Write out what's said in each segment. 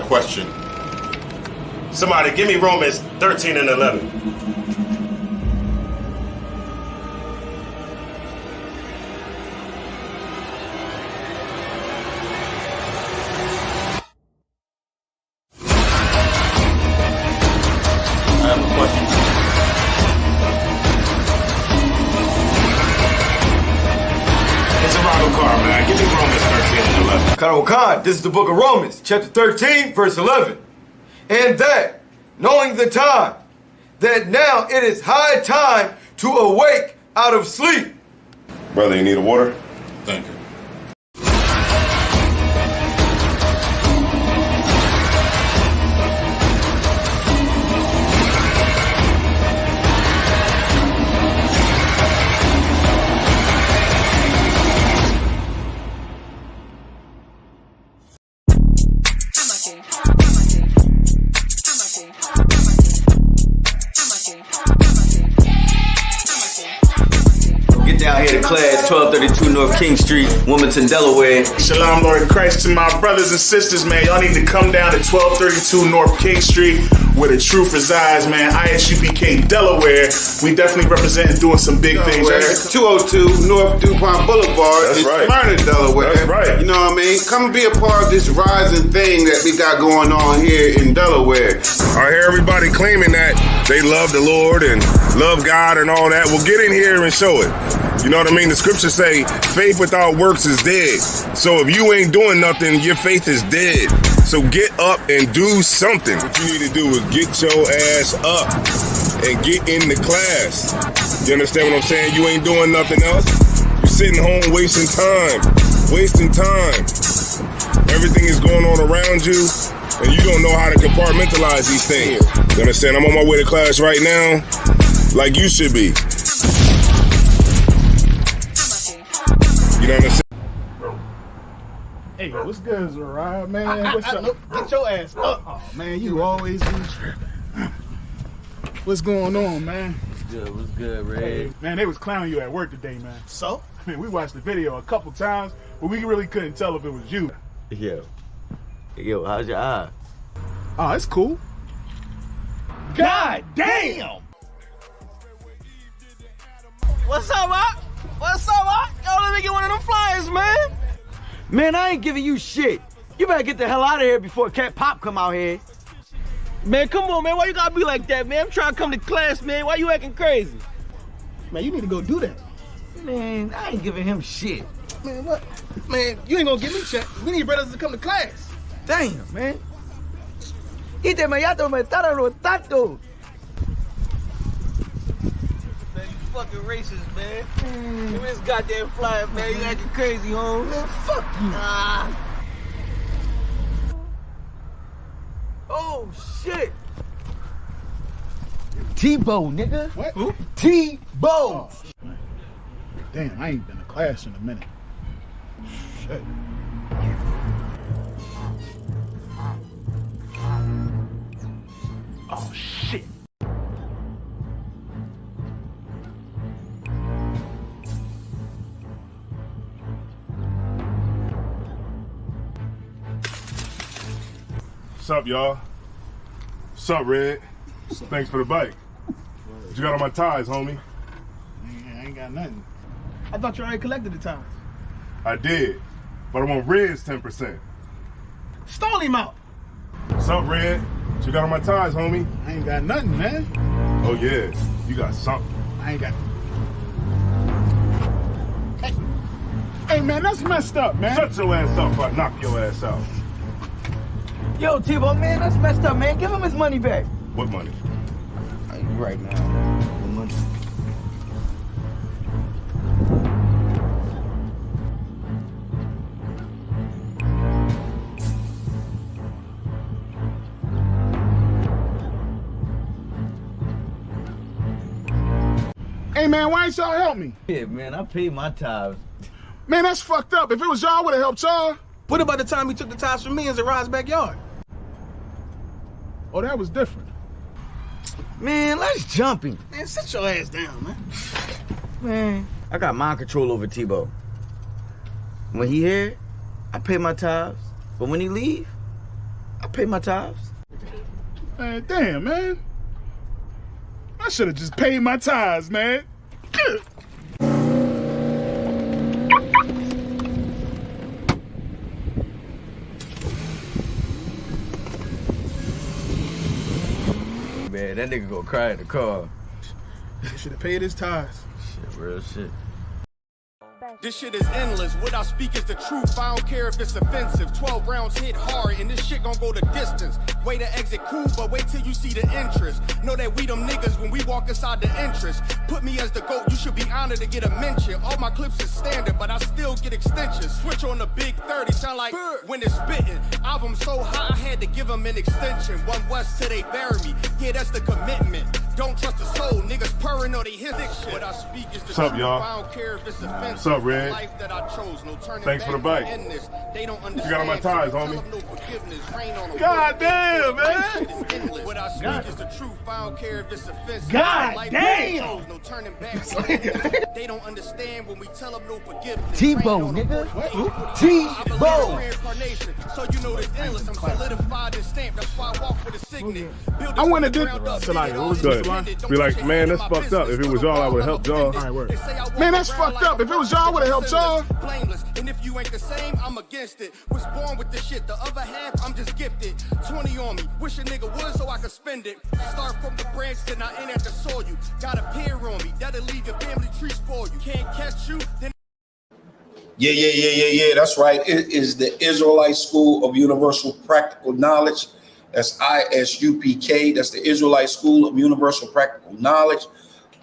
question. Somebody give me Romans 13 and 11. I have a question. It's a Ronald car, man. Give me Romans 13 and 11. Khan, this is the book of Romans, chapter 13, verse 11. And that, knowing the time, that now it is high time to awake out of sleep. Brother, you need a water? Thank you. Get down here to class, 1232 North King Street, Wilmington, Delaware. Shalom, Lord Christ, to my brothers and sisters, man. Y'all need to come down to 1232 North King Street, where the truth resides, man. ISUPK Delaware. We definitely representing doing some big things. 202 North DuPont Boulevard That's in right. Smyrna, Delaware. That's right. You know what I mean? Come and be a part of this rising thing that we got going on here in Delaware. I hear everybody claiming that they love the Lord and love God and all that. Well, get in here and show it. You know what I mean? The scriptures say faith without works is dead. So if you ain't doing nothing, your faith is dead. So get up and do something. What you need to do is get your ass up and get in the class. You understand what I'm saying? You ain't doing nothing else. You're sitting home wasting time. Wasting time. Everything is going on around you, and you don't know how to compartmentalize these things. You understand? I'm on my way to class right now, like you should be. You know what I'm saying? Hey, what's good, Zariah, man? What's up? Get your ass up. Oh, man, you always do. What's going on, man? What's good, Red? Hey, man, they was clowning you at work today, man. So? I mean, we watched the video a couple times, but we really couldn't tell if it was you. Yo, how's your eye? Oh, it's cool. God damn! What's up, Rock? What's up, Rock? Yo, let me get one of them flyers, man. Man, I ain't giving you shit. You better get the hell out of here before Cat Pop come out here. Man, come on, man. Why you gotta be like that, man? I'm trying to come to class, man. Why you acting crazy? Man, you need to go do that. Man, I ain't giving him shit. Man, what? Man, you ain't gonna give me shit. We need brothers to come to class. Damn, man. Ite me yato me tararo tato. Man, you fucking racist, man. Give me this goddamn flyer, man. You acting crazy, home. Man, fuck you. Oh, shit. Tebow, nigga. What? Who? Tebow. Oh, damn, I ain't been to class in a minute. Shit. Oh, shit. What's up, y'all? What's up, Red? Thanks for the bike. What you got on my ties, homie? Man, I ain't got nothing. I thought you already collected the tires. I did, but I want Red's 10%. Stall him out. What's up, Red? What you got on my ties, homie? I ain't got nothing, man. Oh, yeah. You got something. I ain't got. Hey, man, that's messed up, man. Shut your ass up or I knock your ass out. Yo, Tebow, man, that's messed up, man. Give him his money back. What money? Right now. The money. Hey, man, why ain't y'all help me? Yeah, man, I paid my tithes. Man, that's fucked up. If it was y'all, I would have helped y'all. What about the time he took the tires from me in Zariah's backyard? Oh, that was different. Man, let's jump him. Man, sit your ass down, man. Man, I got mind control over Tebow. When he here, I pay my tithes. But when he leave, I pay my tithes. Man, damn, man. I should have just paid my tithes, man. Man, that nigga gonna cry in the car. He should have paid his tithes. Shit, real shit. This shit is endless. What I speak is the truth. I don't care if it's offensive. 12 rounds hit hard, and this shit gon' go the distance. Way to exit cool, but wait till you see the interest. Know that we them niggas when we walk inside the entrance. Put me as the GOAT, you should be honored to get a mention. All my clips is standard, but I still get extensions. Switch on the big 30, sound like when it's spitting. Album so high, I had to give them an extension. One West till they bury me. Yeah, that's the commitment. Don't trust the soul, niggas purring or they hit this shit. What I speak is the What's up, truth. y'all? I don't care if it's offensive. What's up, Red? Life that I chose, no turning Thanks for the back, bite. no endless. They don't understand. You got on my ties, Tell homie. them no forgiveness, rain on them. God damn, man. Life shit is endless. What I speak is the truth. I don't care if it's offensive. God Life damn. that I chose, no turning back, no endless. They don't understand when we tell them no forgiveness. T-Bone, Rain on them. nigga. I believe in T-Bone. reincarnation, so you know it's endless. I'm solidified and stamped. That's why I walk with a signet. Build I this wanna from the do- ground up, Salih, did it what all was good? independent. Don't Be like, put your man, hand that's in my fucked up. business. If it was y'all, I would've helped y'all. They All right, word. say I walk Man, that's around fucked like up. If it was y'all, I would've helped y'all. Blameless. And if you ain't the same, I'm against it. Was born with the shit. The other half, I'm just gifted. 20 on me. Wish a nigga would so I could spend it. Start from the branch, then I ain't at the soil. You got a peer on me. That'll leave your family tree spoil you. Can't catch you, then Yeah. That's right. It is the Israelite School of Universal Practical Knowledge. That's ISUPK. That's the Israelite School of Universal Practical Knowledge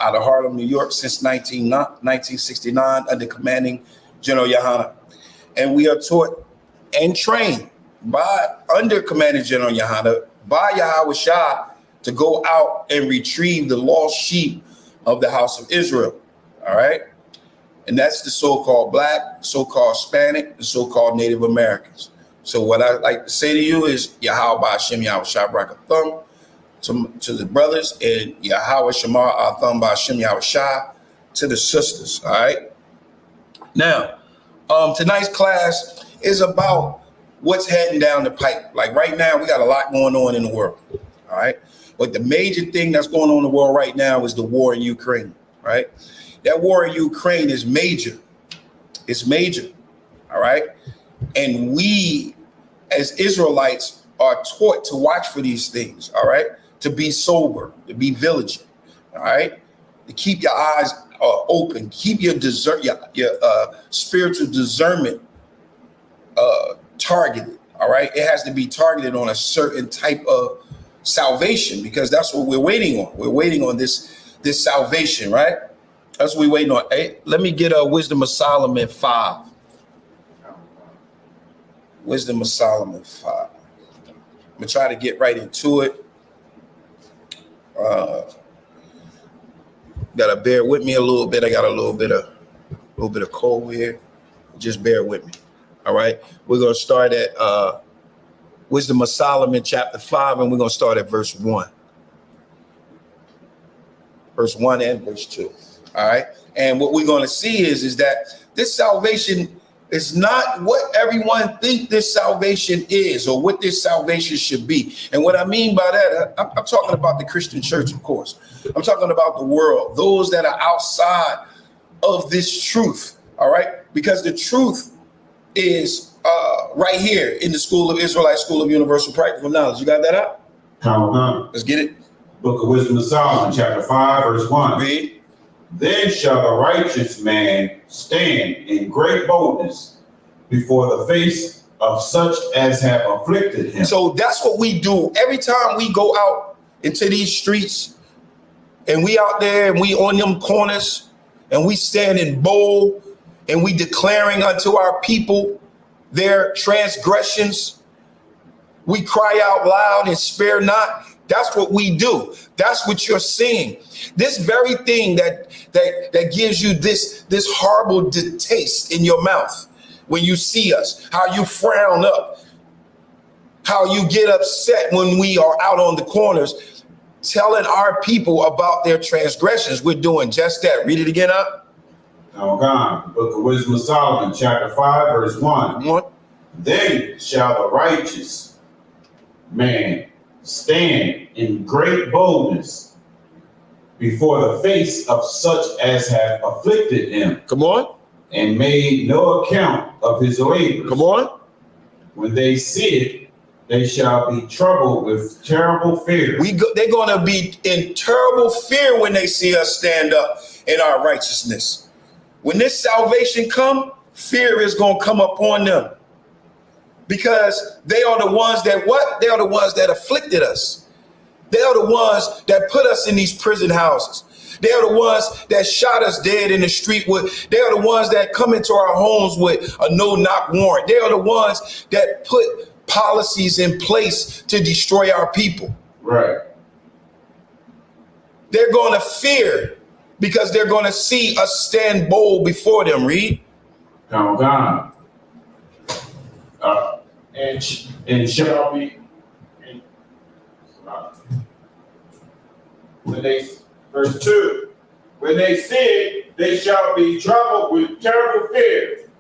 out of Harlem, New York since 1969 under commanding General Yohana. And we are taught and trained under commanding General Yohana by Yahweh Shah to go out and retrieve the lost sheep of the house of Israel. All right. And that's the so-called Black, so-called Hispanic, and so-called Native Americans. So what I like to say to you is Yahweh Hashem Yahweh Shah Barakathum to the brothers, and Yahweh Shamar Atham Hashem Yahweh Shah to the sisters. All right. Now, tonight's class is about what's heading down the pipe. Like right now, we got a lot going on in the world. All right. But the major thing that's going on in the world right now is the war in Ukraine. Right. That war in Ukraine is major. It's major. All right. And we as Israelites are taught to watch for these things. All right. To be sober, to be vigilant. All right. To keep your eyes open, keep your spiritual discernment targeted. All right. It has to be targeted on a certain type of salvation, because that's what we're waiting on. We're waiting on this salvation, right? That's what we're waiting on. Hey, let me get a Wisdom of Solomon 5. Wisdom of Solomon 5. I'm gonna try to get right into it. Gotta bear with me a little bit. I got a little bit of cold here. Just bear with me. All right. We're gonna start at Wisdom of Solomon chapter 5, and we're gonna start at verse 1. Verse 1 and verse 2. All right. And what we're going to see is that this salvation is not what everyone think this salvation is, or what this salvation should be. And what I mean by that, I'm talking about the Christian church, of course. I'm talking about the world, those that are outside of this truth. All right. Because the truth is right here in the Israelite School of Universal Practical Knowledge. You got that up? Let's get it. Book of Wisdom of Solomon, chapter 5, verse 1. Read. Then shall the righteous man stand in great boldness before the face of such as have afflicted him. So that's what we do every time we go out into these streets, and we out there and we on them corners, and we standing bold, and we declaring unto our people their transgressions. We cry out loud and spare not. That's what we do. That's what you're seeing. This very thing that gives you this horrible taste in your mouth when you see us, how you frown up, how you get upset when we are out on the corners telling our people about their transgressions. We're doing just that. Read it again up. Book of Wisdom of Solomon, chapter 5, verse 1. What? Then shall the righteous man stand in great boldness before the face of such as have afflicted him. Come on. And made no account of his labors. Come on. When they see it, they shall be troubled with terrible fear. They're going to be in terrible fear when they see us stand up in our righteousness. When this salvation come, fear is going to come upon them. Because they are the ones that what? They are the ones that afflicted us. They are the ones that put us in these prison houses. They are the ones that shot us dead in the street with. They are the ones that come into our homes with a no-knock warrant. They are the ones that put policies in place to destroy our people. Right. They're going to fear because they're going to see us stand bold before them. Read. Come on. And shall be. When they, verse 2, when they see it, they shall be troubled with terrible fear,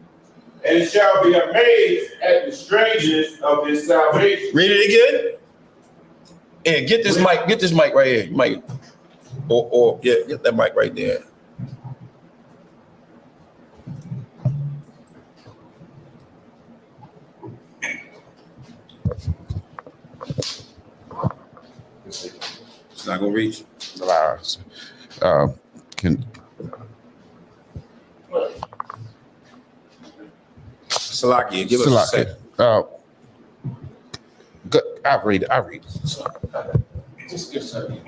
and shall be amazed at the strangeness of his salvation. Read it again. Yeah, get this mic. Get this mic right here. Mic. Or yeah, get that mic right there. It's not gonna reach. Can Salakia, give us a second. Good. I read. Just give something.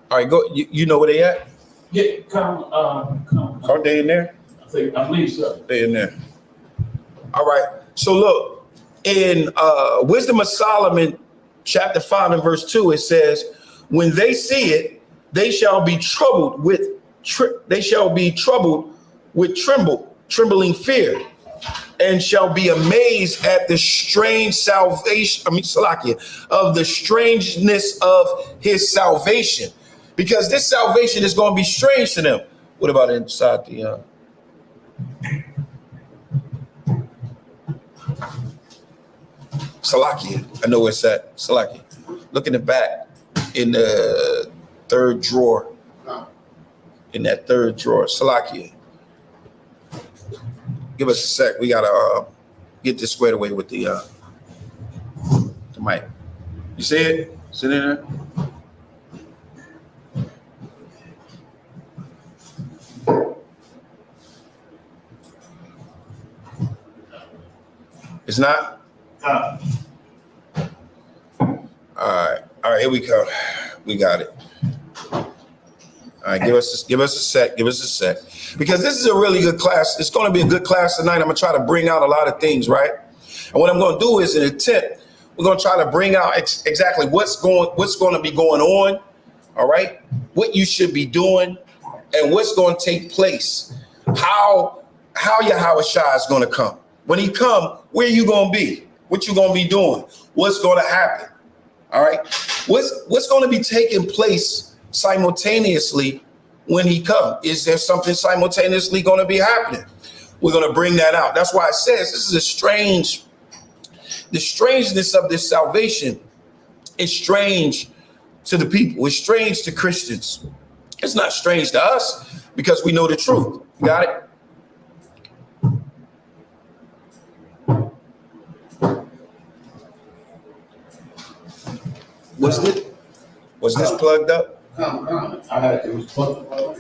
All right, go. You know where they at? Yeah, come. Are they in there? I believe so. They in there. All right. So look, in Wisdom of Solomon, chapter 5 and verse 2, it says, "When they see it, they shall be troubled with trembling fear, and shall be amazed at the strange salvation. Of the strangeness of his salvation, because this salvation is going to be strange to them." What about inside the? Salakia, I know where it's at. Salakia, look in the back, in the third drawer. In that third drawer, Salakia. Give us a sec. We gotta get this squared away with the mic. You see it? Sit in there. It's not? All right, here we go. We got it. All right, give us a sec. Because this is a really good class. It's going to be a good class tonight. I'm going to try to bring out a lot of things, right? And what I'm going to do is an attempt. We're going to try to bring out exactly what's going to be going on, all right? What you should be doing and what's going to take place. How Yahweh Shai is going to come. When he come, where you going to be? What you going to be doing? What's going to happen? All right? What's going to be taking place simultaneously when he comes? Is there something simultaneously going to be happening? We're going to bring that out. That's why it says this is the strangeness of this salvation is strange to the people. It's strange to Christians. It's not strange to us because we know the truth. You got it? Was this plugged up? It was plugged up.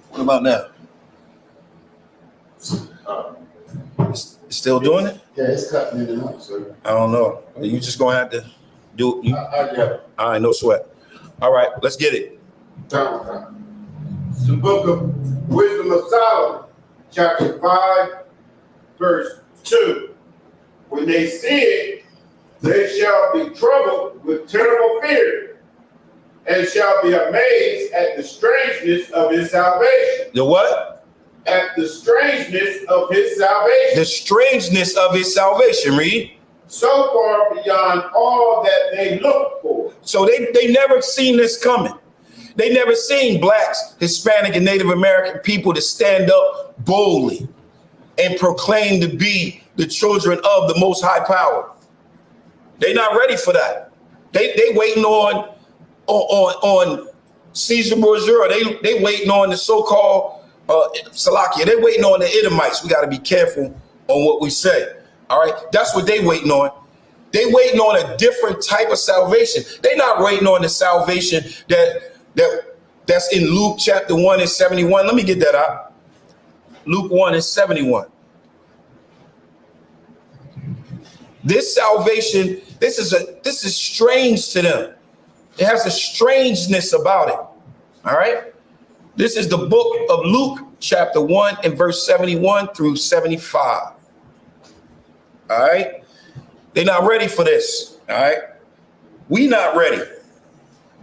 What about now? It's still doing it? Yeah, it's cutting in and out, sir. I don't know. You just gonna have to do it. Yeah. All right, no sweat. All right, let's get it. It's the book of Wisdom of Solomon, chapter 5, verse 2. When they see it, they shall be troubled with terrible fear, and shall be amazed at the strangeness of his salvation. The what? At the strangeness of his salvation. The strangeness of his salvation. Read. so far beyond all that they looked for. So they never seen this coming. They never seen blacks, Hispanic, and Native American people to stand up boldly and proclaim to be the children of the Most High Power. They not ready for that. They waiting on Caesar Borgia. They waiting on the so-called Salakia. They waiting on the Edomites. We got to be careful on what we say. All right, that's what they waiting on. They waiting on a different type of salvation. They not waiting on the salvation that's in Luke chapter 1 and 71. Let me get that out. Luke 1 and 71. This salvation, this is strange to them. It has a strangeness about it. All right. This is the book of Luke chapter 1 and verse 71 through 75. All right. They're not ready for this. All right. We not ready.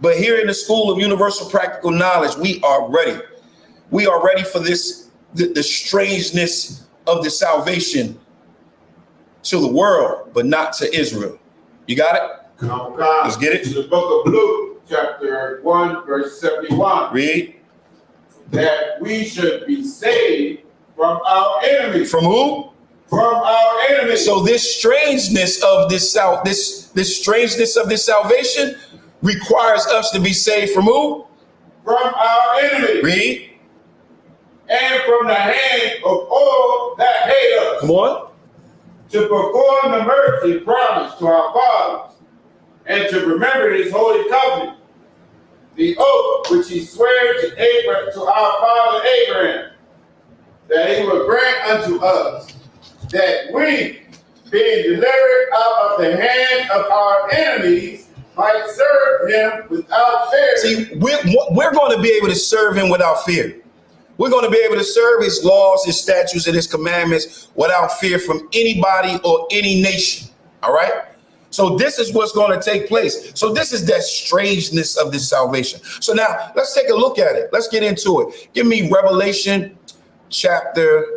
But here in the School of Universal Practical Knowledge, we are ready. We are ready for this, the strangeness of the salvation to the world, but not to Israel. You got it? Let's get it. To the book of Luke, chapter 1, verse 71. Read. That we should be saved from our enemies. From who? From our enemies. So this strangeness of this strangeness of this salvation requires us to be saved from who? From our enemies. Read. And from the hand of all that hate us. Come on. To perform the mercy promised to our fathers, and to remember his holy covenant, the oath which he swore to our father Abraham, that he would grant unto us, that we, being delivered out of the hand of our enemies, might serve him without fear. See, we're going to be able to serve him without fear. We're going to be able to serve his laws, his statutes, and his commandments without fear from anybody or any nation. All right. So this is what's going to take place. So this is that strangeness of this salvation. So now let's take a look at it. Let's get into it. Give me Revelation 12.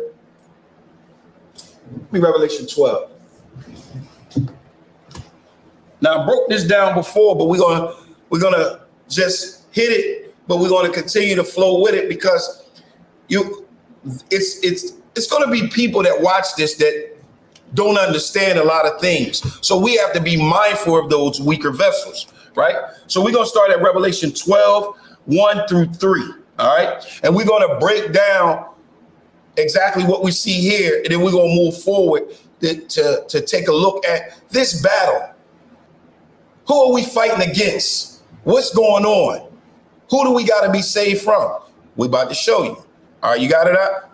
Now I broke this down before, but we're gonna just hit it, but we're going to continue to flow with it because it's going to be people that watch this that don't understand a lot of things. So we have to be mindful of those weaker vessels, right? So we're going to start at Revelation 12, 1 through 3. All right. And we're going to break down exactly what we see here. And then we're going to move forward to take a look at this battle. Who are we fighting against? What's going on? Who do we got to be saved from? We're about to show you. All right, you got it up?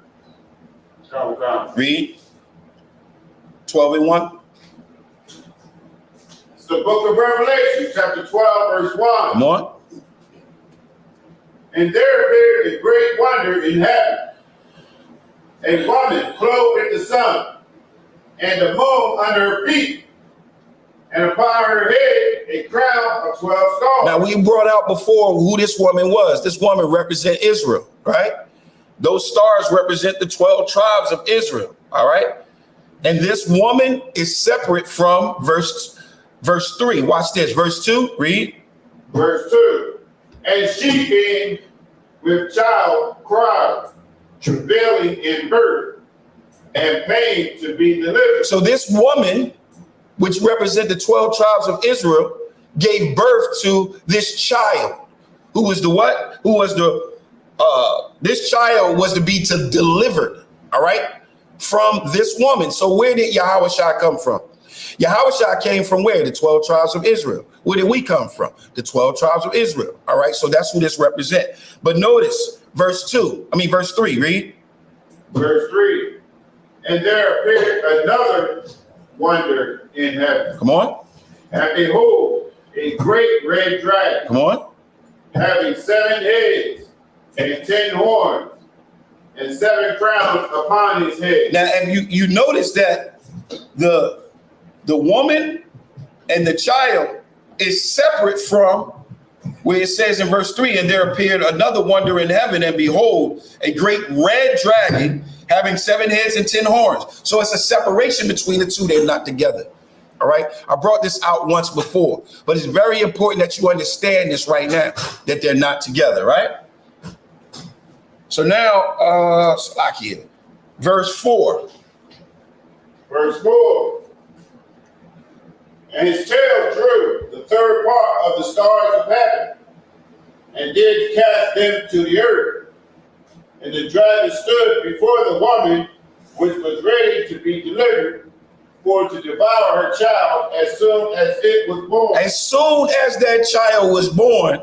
Read. 12 and 1. It's the book of Revelation, chapter 12, verse 1. Come on. And there appeared a great wonder in heaven, a woman clothed in the sun, and the moon under her feet, and upon her head a crown of 12 stars. Now, we brought out before who this woman was. This woman represents Israel, right? Those stars represent the 12 tribes of Israel, all right? And this woman is separate from verse 3. Watch this. Verse 2, read. Verse 2. And she being with child cried, travailing in birth, and pain to be delivered. So this woman, which represent the 12 tribes of Israel, gave birth to this child. Who was the what? Who was the this child was to be delivered, all right, from this woman. So where did Yahushua come from? Yahushua came from where? The 12 tribes of Israel. Where did we come from? The 12 tribes of Israel. All right, so that's who this represents. But notice verse 3, read. Verse 3. And there appeared another wonder in heaven. Come on. And behold, a great red dragon. Come on. Having 7 heads and 10 horns and 7 crowns upon his head. Now, if you notice that the woman and the child is separate from where it says in verse 3, and there appeared another wonder in heaven, and behold, a great red dragon having 7 heads and 10 horns. So it's a separation between the two. They're not together. All right. I brought this out once before, but it's very important that you understand this right now, that they're not together. Right. So now, Salakia, verse 4. Verse 4. And his tail drew the third part of the stars of heaven, and did cast them to the earth. And the dragon stood before the woman, which was ready to be delivered, for to devour her child as soon as it was born. As soon as that child was born,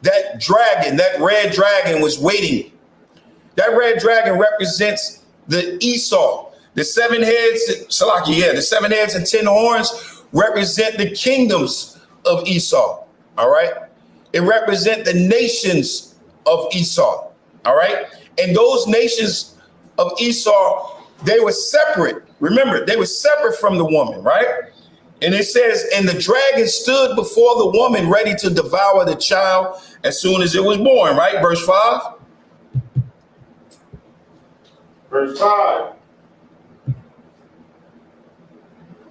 that dragon, that red dragon was waiting. That red dragon represents the Esau. The 7 heads, Salakia, the 7 heads and 10 horns represent the kingdoms of Esau. All right. It represents the nations of Esau. All right. And those nations of Esau, they were separate. Remember, they were separate from the woman, right? And it says, and the dragon stood before the woman ready to devour the child as soon as it was born, right? Verse 5. Verse 5.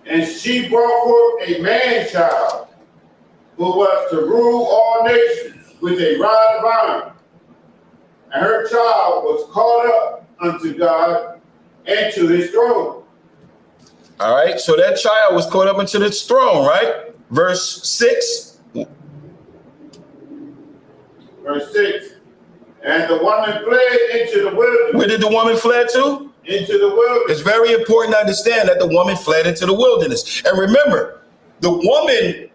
And she brought forth a man-child, who was to rule all nations with a rod of iron. And her child was caught up unto God and to his throne. All right, so that child was caught up into this throne, right? Verse 6. Verse 6. And the woman fled into the wilderness. Where did the woman fled to? Into the wilderness. It's very important to understand that the woman fled into the wilderness. And remember, the woman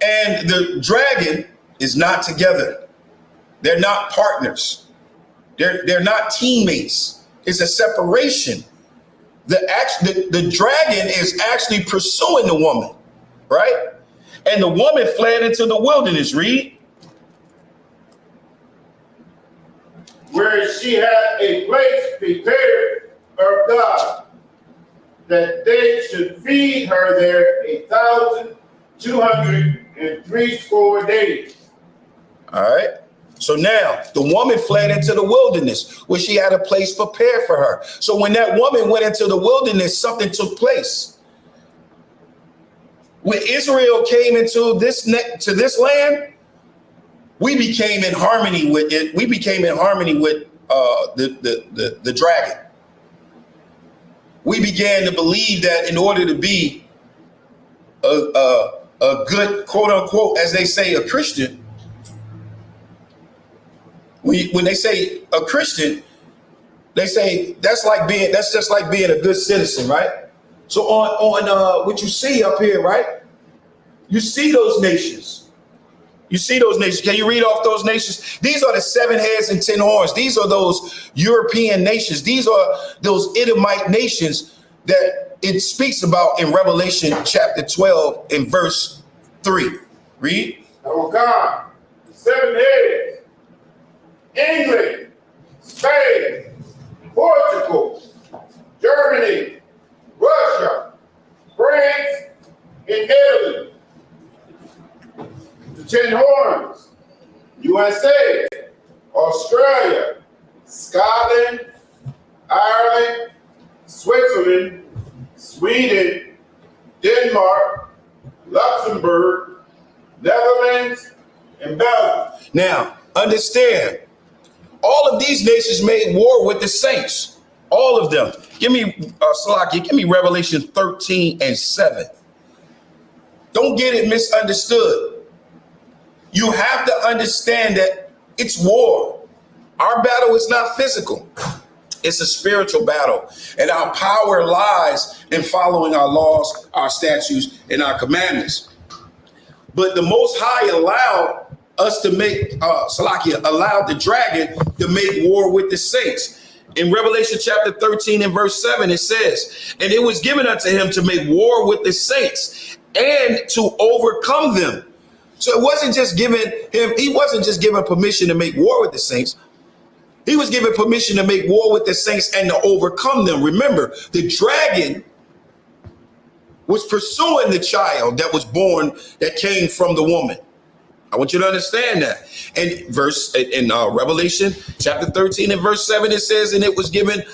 and the dragon is not together. They're not partners. They're not teammates. It's a separation. The dragon is actually pursuing the woman, right? And the woman fled into the wilderness. Read. Where she had a place prepared of God, that they should feed her there 1,260 days. All right. So now the woman fled into the wilderness where she had a place prepared for her. So when that woman went into the wilderness, something took place. When Israel came into this land, we became in harmony with it. We became in harmony with the dragon. We began to believe that in order to be a good, quote unquote, as they say, a Christian, when they say a Christian, they say that's just like being a good citizen, right? So on what you see up here, right? You see those nations. You see those nations. Can you read off those nations? These are the 7 heads and 10 horns. These are those European nations. These are those Edomite nations that it speaks about in Revelation chapter 12 and verse 3. Read. Oh God, 7 heads. England, Spain, Portugal, Germany, Russia, France, and Italy. The 10 horns, USA, Australia, Scotland, Ireland, Switzerland, Sweden, Denmark, Luxembourg, Netherlands, and Belgium. Now, understand, all of these nations made war with the saints. All of them. Give me, Salakia, give me Revelation 13 and 7. Don't get it misunderstood. You have to understand that it's war. Our battle is not physical. It's a spiritual battle. And our power lies in following our laws, our statutes, and our commandments. But the Most High allowed us to make, allowed the dragon to make war with the saints. In Revelation chapter 13 and verse 7, it says, and it was given unto him to make war with the saints and to overcome them. So it wasn't just given him, he wasn't just given permission to make war with the saints. He was given permission to make war with the saints and to overcome them. Remember, the dragon was pursuing the child that was born, that came from the woman. I want you to understand that. And in Revelation chapter 13 and verse 7, it says, and it was given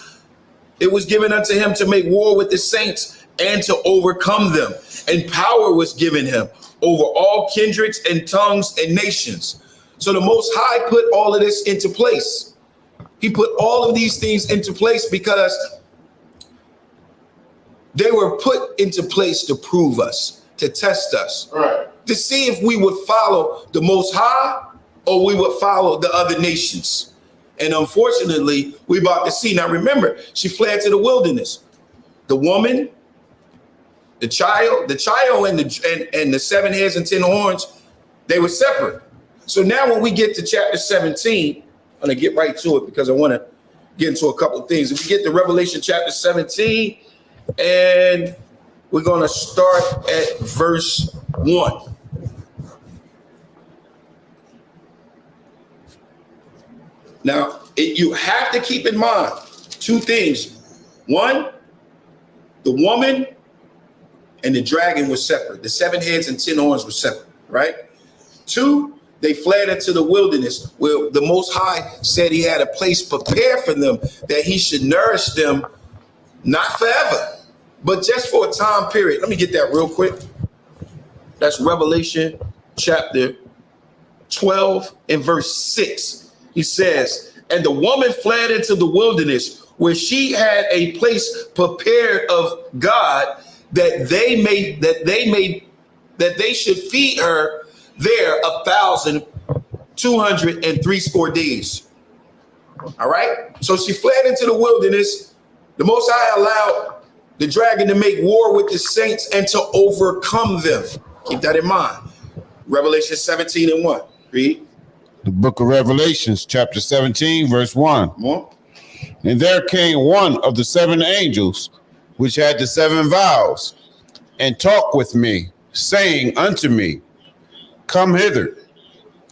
unto him to make war with the saints and to overcome them. And power was given him over all kindreds and tongues and nations. So the Most High put all of this into place. He put all of these things into place because they were put into place to prove us, to test us, Right. to see if we would follow the Most High or we would follow the other nations. And unfortunately, we about to see. Now remember, she fled to the wilderness. The woman, the child and the 7 heads and 10 horns, they were separate. So now when we get to chapter 17, I'm going to get right to it because I want to get into a couple of things. If we get to Revelation chapter 17, and we're going to start at verse 1. Now, you have to keep in mind 2 things. One, the woman and the dragon were separate. The 7 heads and 10 horns were separate, right? 2, they fled into the wilderness where the Most High said he had a place prepared for them, that he should nourish them, not forever, but just for a time period. Let me get that real quick. That's Revelation chapter 12 and verse 6. He says, and the woman fled into the wilderness where she had a place prepared of God that they should feed her there 1,260 days. All right. So she fled into the wilderness. The Most High allowed the dragon to make war with the saints and to overcome them. Keep that in mind. Revelation 17 and 1. Read. The book of Revelations, chapter 17, verse 1. More. And there came one of the 7 angels, which had the 7 vials, and talked with me, saying unto me, come hither.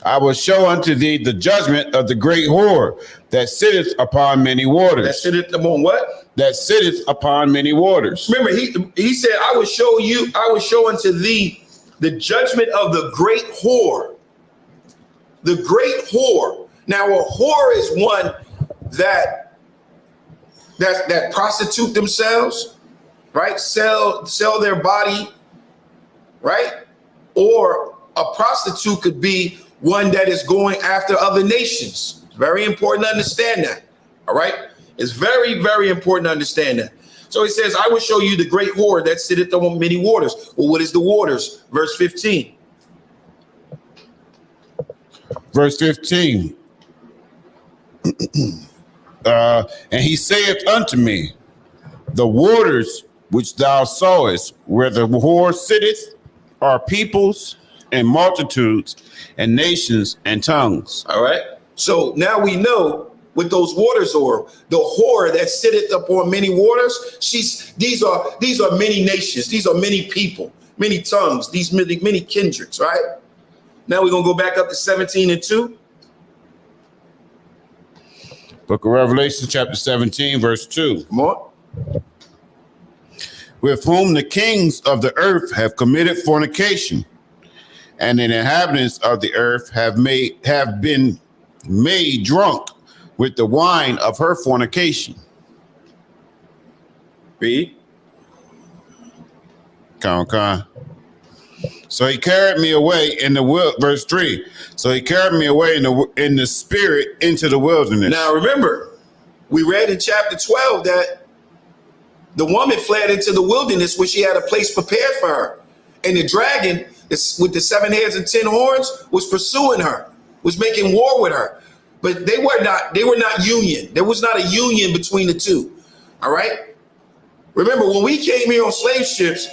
I will show unto thee the judgment of the great whore that sitteth upon many waters. That sitteth upon what? That sitteth upon many waters. Remember, he said, I will show unto thee the judgment of the great whore. The great whore. Now, a whore is one that prostitute themselves, right? Sell their body, right? Or a prostitute could be one that is going after other nations. It's very important to understand that. All right. It's very, very important to understand that. So he says, I will show you the great whore that sitteth on many waters. Well, what is the waters? Verse 15. Verse 15. And he saith unto me, the waters which thou sawest, where the whore sitteth, are peoples and multitudes and nations and tongues. All right. So now we know what those waters are. The whore that sitteth upon many waters. These are many nations. These are many people, many tongues. These many kindreds. Right. Now we're gonna go back up to 17 and 2. Book of Revelation, chapter 17, verse 2. More. With whom the kings of the earth have committed fornication, and the inhabitants of the earth have been made drunk with the wine of her fornication. Read. Con. So he carried me away in the verse 3. So he carried me away in the spirit into the wilderness. Now remember, we read in chapter 12 that the woman fled into the wilderness where she had a place prepared for her. And the dragon with the 7 heads and 10 horns was pursuing her, was making war with her. But they were not union. There was not a union between the two. All right. Remember, when we came here on slave ships,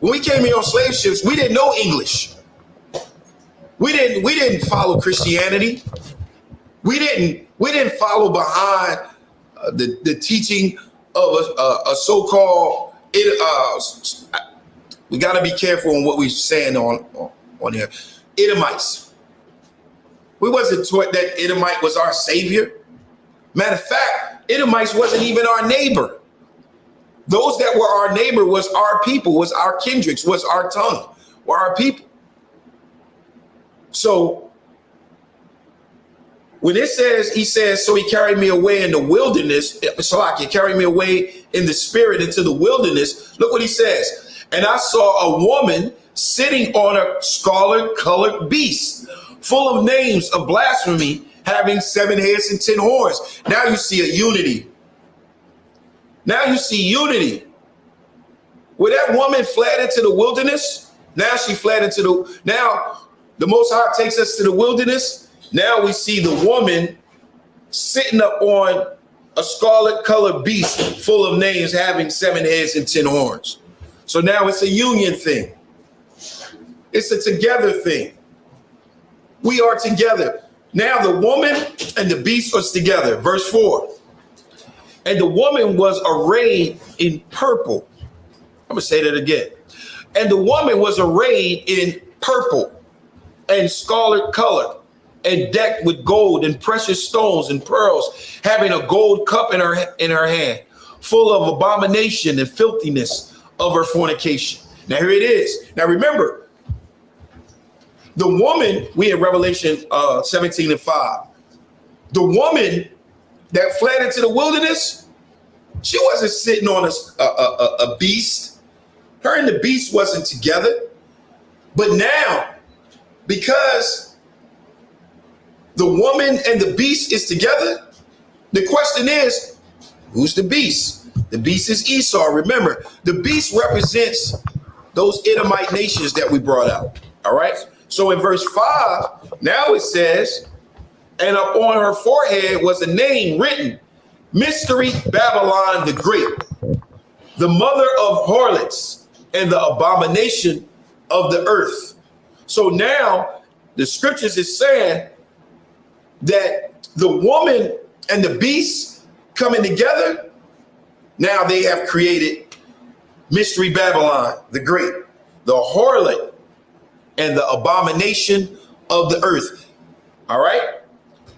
we didn't know English. We didn't follow Christianity. We didn't follow behind the teaching of a so-called. We got to be careful on what we're saying on here. Edomites. We wasn't taught that Edomite was our savior. Matter of fact, Edomites wasn't even our neighbor. Those that were our neighbor was our people, was our kindreds, was our tongue, were our people. So when it says, he says, so he carried me away in the wilderness, so I can carry me away in the spirit into the wilderness, look what he says. And I saw a woman sitting on a scarlet-colored beast, full of names of blasphemy, having 7 heads and 10 horns. Now you see a unity. Now you see unity. Where that woman fled into the wilderness, now she fled into now the Most High takes us to the wilderness. Now we see the woman sitting up on a scarlet-colored beast full of names having 7 heads and 10 horns. So now it's a union thing. It's a together thing. We are together. Now the woman and the beast are together. Verse 4. And the woman was arrayed in purple. I'm going to say that again. And the woman was arrayed in purple and scarlet color, and decked with gold and precious stones and pearls, having a gold cup in her hand, full of abomination and filthiness of her fornication. Now here it is. Now remember, the woman, we in Revelation 17:5, the woman that fled into the wilderness, she wasn't sitting on a beast. Her and the beast wasn't together. But now, because the woman and the beast is together, the question is, who's the beast? The beast is Esau. Remember, the beast represents those Edomite nations that we brought out. All right. So in verse 5, now it says, and upon her forehead was a name written, Mystery Babylon the Great, the mother of harlots and the abomination of the earth. So now the scriptures is saying that the woman and the beast coming together, now they have created Mystery Babylon the Great, the harlot and the abomination of the earth. All right.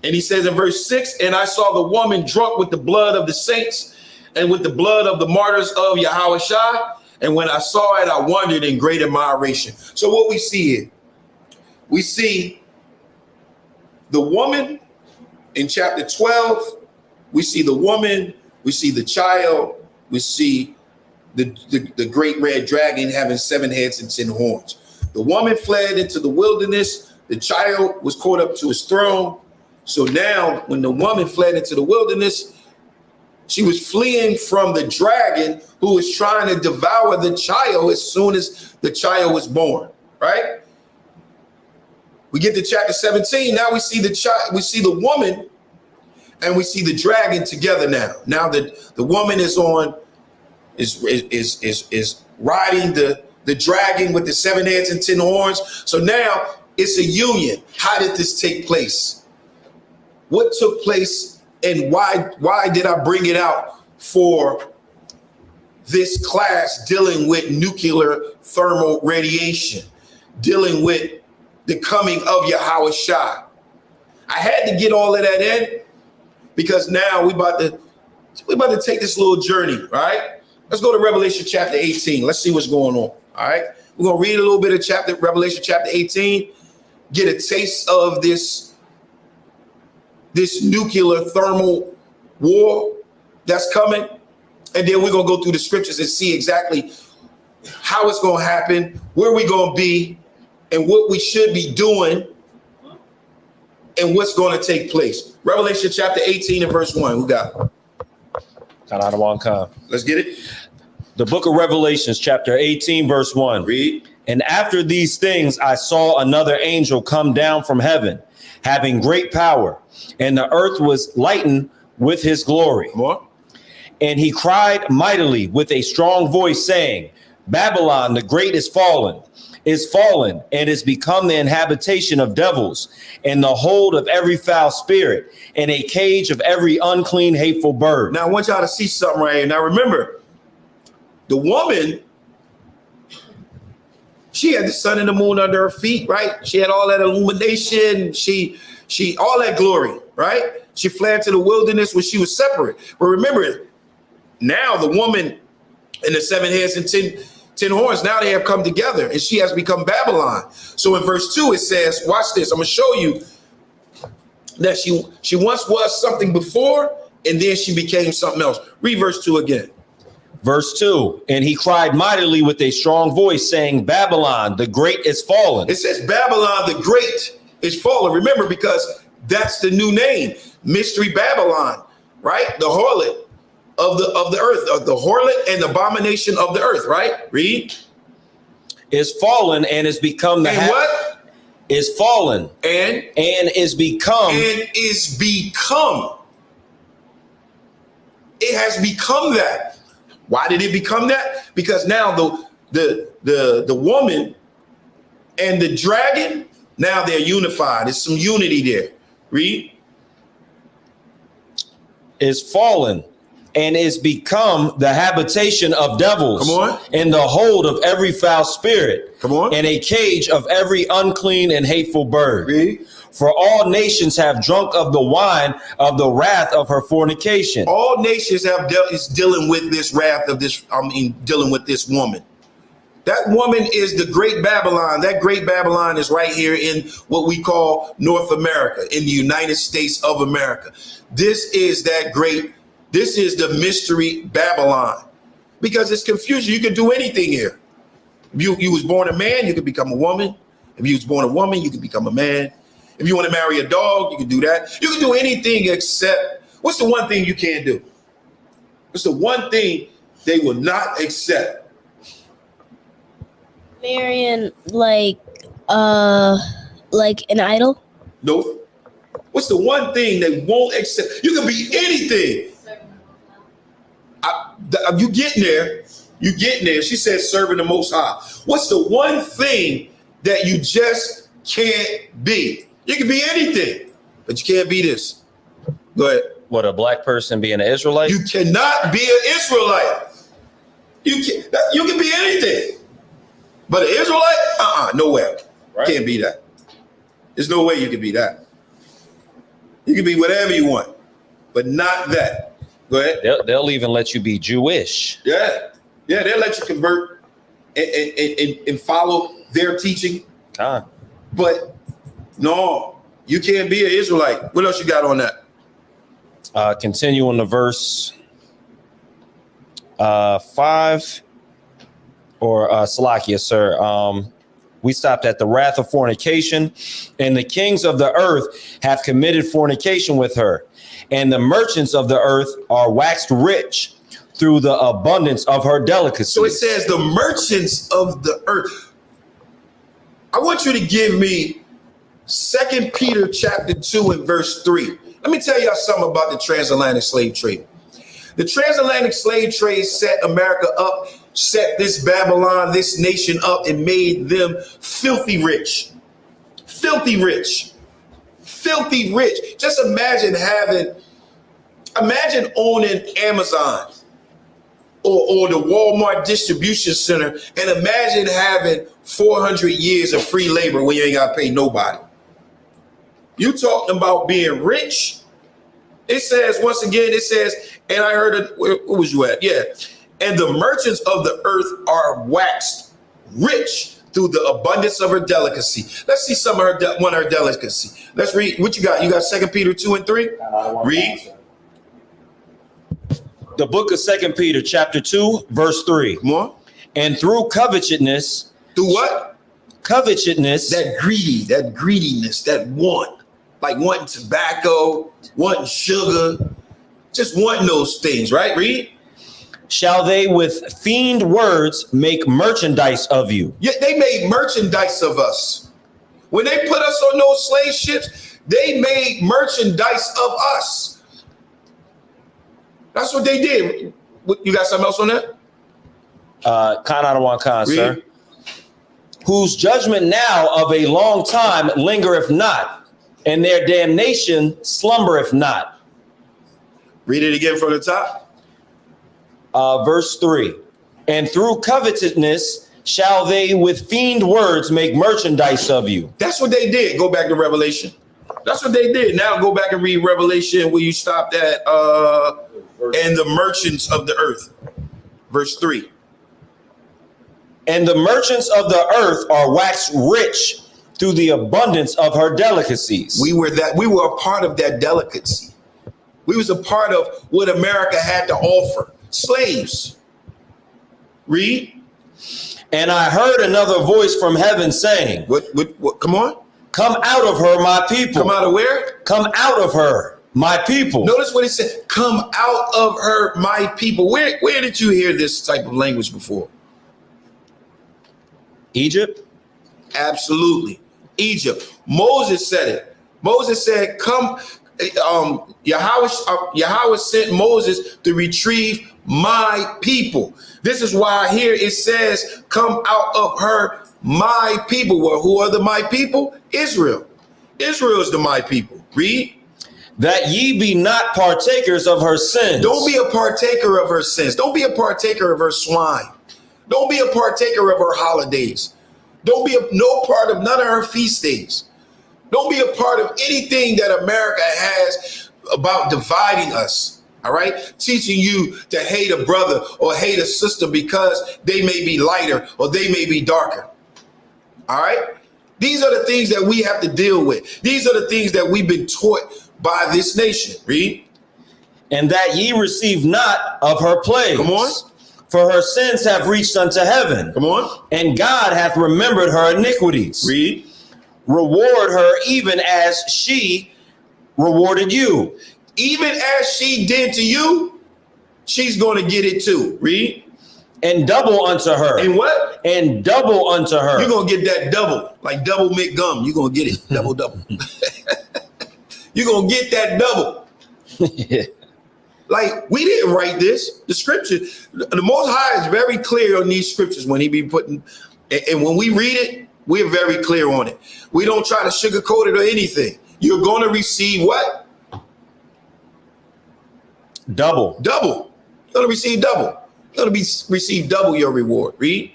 And he says in verse 6, and I saw the woman drunk with the blood of the saints and with the blood of the martyrs of Yahushua. And when I saw it, I wondered in great admiration. So what we see here, we see the woman in chapter 12. We see the woman, we see the child, we see the great red dragon having 7 heads and 10 horns. The woman fled into the wilderness. The child was caught up to his throne. So now when the woman fled into the wilderness, she was fleeing from the dragon who was trying to devour the child as soon as the child was born, right? We get to chapter 17. Now we see the child, we see the woman, and we see the dragon together now. Now that the woman is riding the dragon with the 7 heads and 10 horns. So now it's a union. How did this take place? What took place, and why did I bring it out for this class dealing with nuclear thermal radiation, dealing with the coming of Yahushua? I had to get all of that in because now we about to take this little journey, right? Let's go to Revelation chapter 18. Let's see what's going on. All right. We're going to read a little bit of Revelation chapter 18, get a taste of this nuclear thermal war that's coming. And then we're going to go through the scriptures and see exactly how it's going to happen, where we're going to be, and what we should be doing, and what's going to take place. Revelation chapter 18 and verse 1. Who got it? Let's get it. The book of Revelations, chapter 18, verse 1. Read. And after these things, I saw another angel come down from heaven, having great power, and the earth was lightened with his glory. More. And he cried mightily with a strong voice, saying, Babylon the great is fallen, and is become the inhabitation of devils, and the hold of every foul spirit, and a cage of every unclean, hateful bird. Now I want y'all to see something right here. Now remember, the woman, she had the sun and the moon under her feet, right? She had all that illumination. She all that glory, right? She fled to the wilderness where she was separate. But remember, now the woman and the 7 heads and 10 horns, now they have come together, and she has become Babylon. So in verse 2, it says, watch this. I'm going to show you that she once was something before, and then she became something else. Read verse 2 again. Verse 2, and he cried mightily with a strong voice, saying, Babylon, the great is fallen. It says Babylon the Great is fallen. Remember, because that's the new name, Mystery Babylon, right? The harlot of the earth, the harlot and the abomination of the earth, right? Read. Is fallen and is become the what? Is fallen and is become. And is become. It has become that. Why did it become that? Because now the woman and the dragon, now they're unified. There's some unity there. Read. Is fallen and is become the habitation of devils. Come on. And the hold of every foul spirit. Come on. And a cage of every unclean and hateful bird. Read. For all nations have drunk of the wine of the wrath of her fornication. All nations have is dealing with this wrath of this. Dealing with this woman. That woman is the great Babylon. That great Babylon is right here in what we call North America, in the United States of America. This is that great. This is the mystery Babylon, because it's confusion. You can do anything here. If you was born a man, you could become a woman. If you was born a woman, you could become a man. If you want to marry a dog, you can do that. You can do anything except, what's the one thing you can't do? What's the one thing they will not accept? Marrying like an idol? Nope. What's the one thing they won't accept? You can be anything. You getting there. You getting there. She said serving the Most High. What's the one thing that you just can't be? You can be anything, but you can't be this. Go ahead. What, a black person being an Israelite? You cannot be an Israelite. You can be anything, but an Israelite? No way. Right. Can't be that. There's no way you can be that. You can be whatever you want, but not that. Go ahead. They'll even let you be Jewish. Yeah, they'll let you convert and follow their teaching. But no, you can't be an Israelite. What else you got on that? Continue on to verse 5, or Salakia, sir. We stopped at the wrath of fornication, and the kings of the earth have committed fornication with her, and the merchants of the earth are waxed rich through the abundance of her delicacies. So it says the merchants of the earth. I want you to give me 2 Peter chapter 2 and verse 3. Let me tell y'all something about the transatlantic slave trade. The transatlantic slave trade set America up, set this Babylon, this nation up, and made them filthy rich. Filthy rich. Filthy rich. Just imagine owning Amazon or the Walmart distribution center, and imagine having 400 years of free labor when you ain't got to pay nobody. You talking about being rich? It says, once again, and I heard it, where was you at? Yeah. And the merchants of the earth are waxed rich through the abundance of her delicacy. Let's see some of one of her delicacy. Let's read. What you got? You got 2 Peter 2 and 3? Read. The book of 2 Peter chapter 2, verse 3. Come on. And through covetousness. Through what? Covetousness. That greediness, that want. Like wanting tobacco, wanting sugar, just wanting those things, right? Read. Shall they with feigned words make merchandise of you? Yeah, they made merchandise of us. When they put us on those slave ships, they made merchandise of us. That's what they did. You got something else on that? Khan Adawan Khan, sir. Whose judgment now of a long time lingereth not, and their damnation slumbereth not. Read it again from the top. Verse 3. And through covetousness shall they with feigned words make merchandise of you. That's what they did. Go back to Revelation. That's what they did. Now go back and read Revelation where you stopped at and the merchants of the earth. Verse 3. And the merchants of the earth are waxed rich through the abundance of her delicacies. We were a part of that delicacy. We was a part of what America had to offer. Slaves. Read. And I heard another voice from heaven saying, What? Come on. Come out of her, my people. Come out of where? Come out of her, my people. Notice what it said. Come out of her, my people. Where did you hear this type of language before? Egypt? Absolutely. Egypt. Moses said it. Moses said, come, Yahweh sent Moses to retrieve my people. This is why here it says, come out of her, my people. Well, who are the my people? Israel. Israel is the my people. Read. That ye be not partakers of her sins. Don't be a partaker of her sins. Don't be a partaker of her swine. Don't be a partaker of her holidays. Don't be no part of none of her feast days. Don't be a part of anything that America has about dividing us. All right. Teaching you to hate a brother or hate a sister because they may be lighter or they may be darker. All right. These are the things that we have to deal with. These are the things that we've been taught by this nation. Read. And that ye receive not of her plagues. Come on. For her sins have reached unto heaven. Come on. And God hath remembered her iniquities. Read. Reward her even as she rewarded you. Even as she did to you, she's going to get it too. Read. And double unto her. And what? And double unto her. You're going to get that double, like double mint gum. You're going to get it. Double. You're going to get that double. Like, we didn't write this. The scripture, the Most High is very clear on these scriptures when he be putting, and when we read it, we're very clear on it. We don't try to sugarcoat it or anything. You're going to receive what? Double. Double. You're going to receive double. You're going to receive double your reward. Read.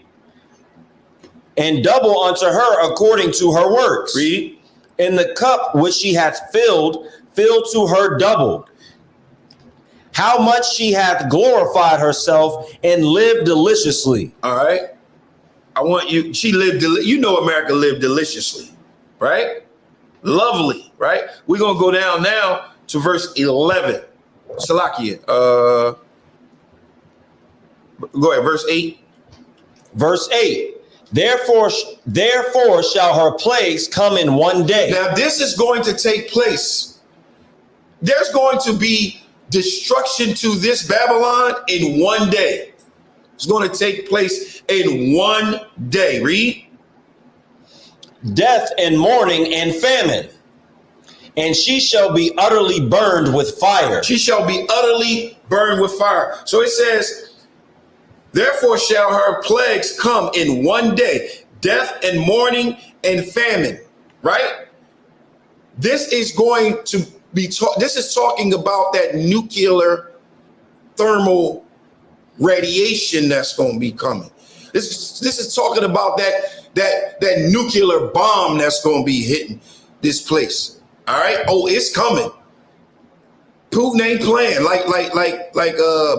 And double unto her according to her works. Read. In the cup which she hath filled to her double. How much she hath glorified herself and lived deliciously. All right. I want you, she lived, America lived deliciously, right? Lovely, right? We're going to go down now to verse 11. Salakia. Go ahead, verse 8. Verse 8. Therefore shall her plagues come in one day. Now this is going to take place. There's going to be destruction to this Babylon in one day. It's going to take place in one day. Read. Death and mourning and famine. And she shall be utterly burned with fire. She shall be utterly burned with fire. So it says, therefore shall her plagues come in one day. Death and mourning and famine. Right? This is going to be, this is talking about that nuclear thermal radiation that's going to be coming. This is talking about that nuclear bomb that's going to be hitting this place. All right. Oh, it's coming. Putin ain't playing. Like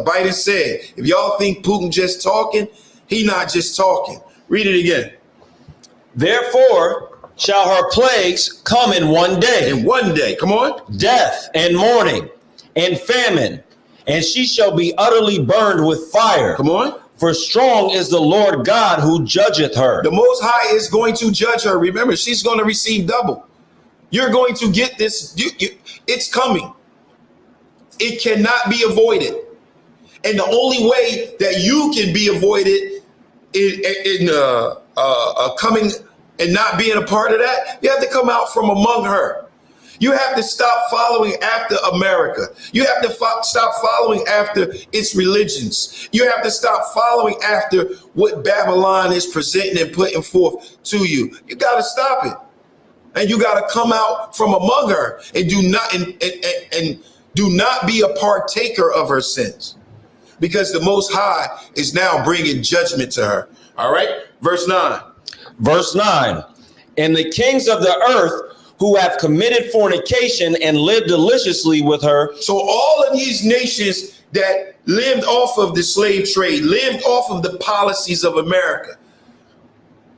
Biden said. If y'all think Putin just talking, he not just talking. Read it again. Therefore shall her plagues come in one day. In one day. Come on. Death and mourning and famine. And she shall be utterly burned with fire. Come on. For strong is the Lord God who judgeth her. The Most High is going to judge her. Remember, she's going to receive double. You're going to get this. It's coming. It cannot be avoided. And the only way that you can be avoided in coming and not being a part of that, you have to come out from among her. You have to stop following after America. You have to stop following after its religions. You have to stop following after what Babylon is presenting and putting forth to you. You got to stop it. And you got to come out from among her and do not be a partaker of her sins, because the Most High is now bringing judgment to her. All right. Verse 9. Verse 9. And the kings of the earth who have committed fornication and lived deliciously with her. So all of these nations that lived off of the slave trade, lived off of the policies of America,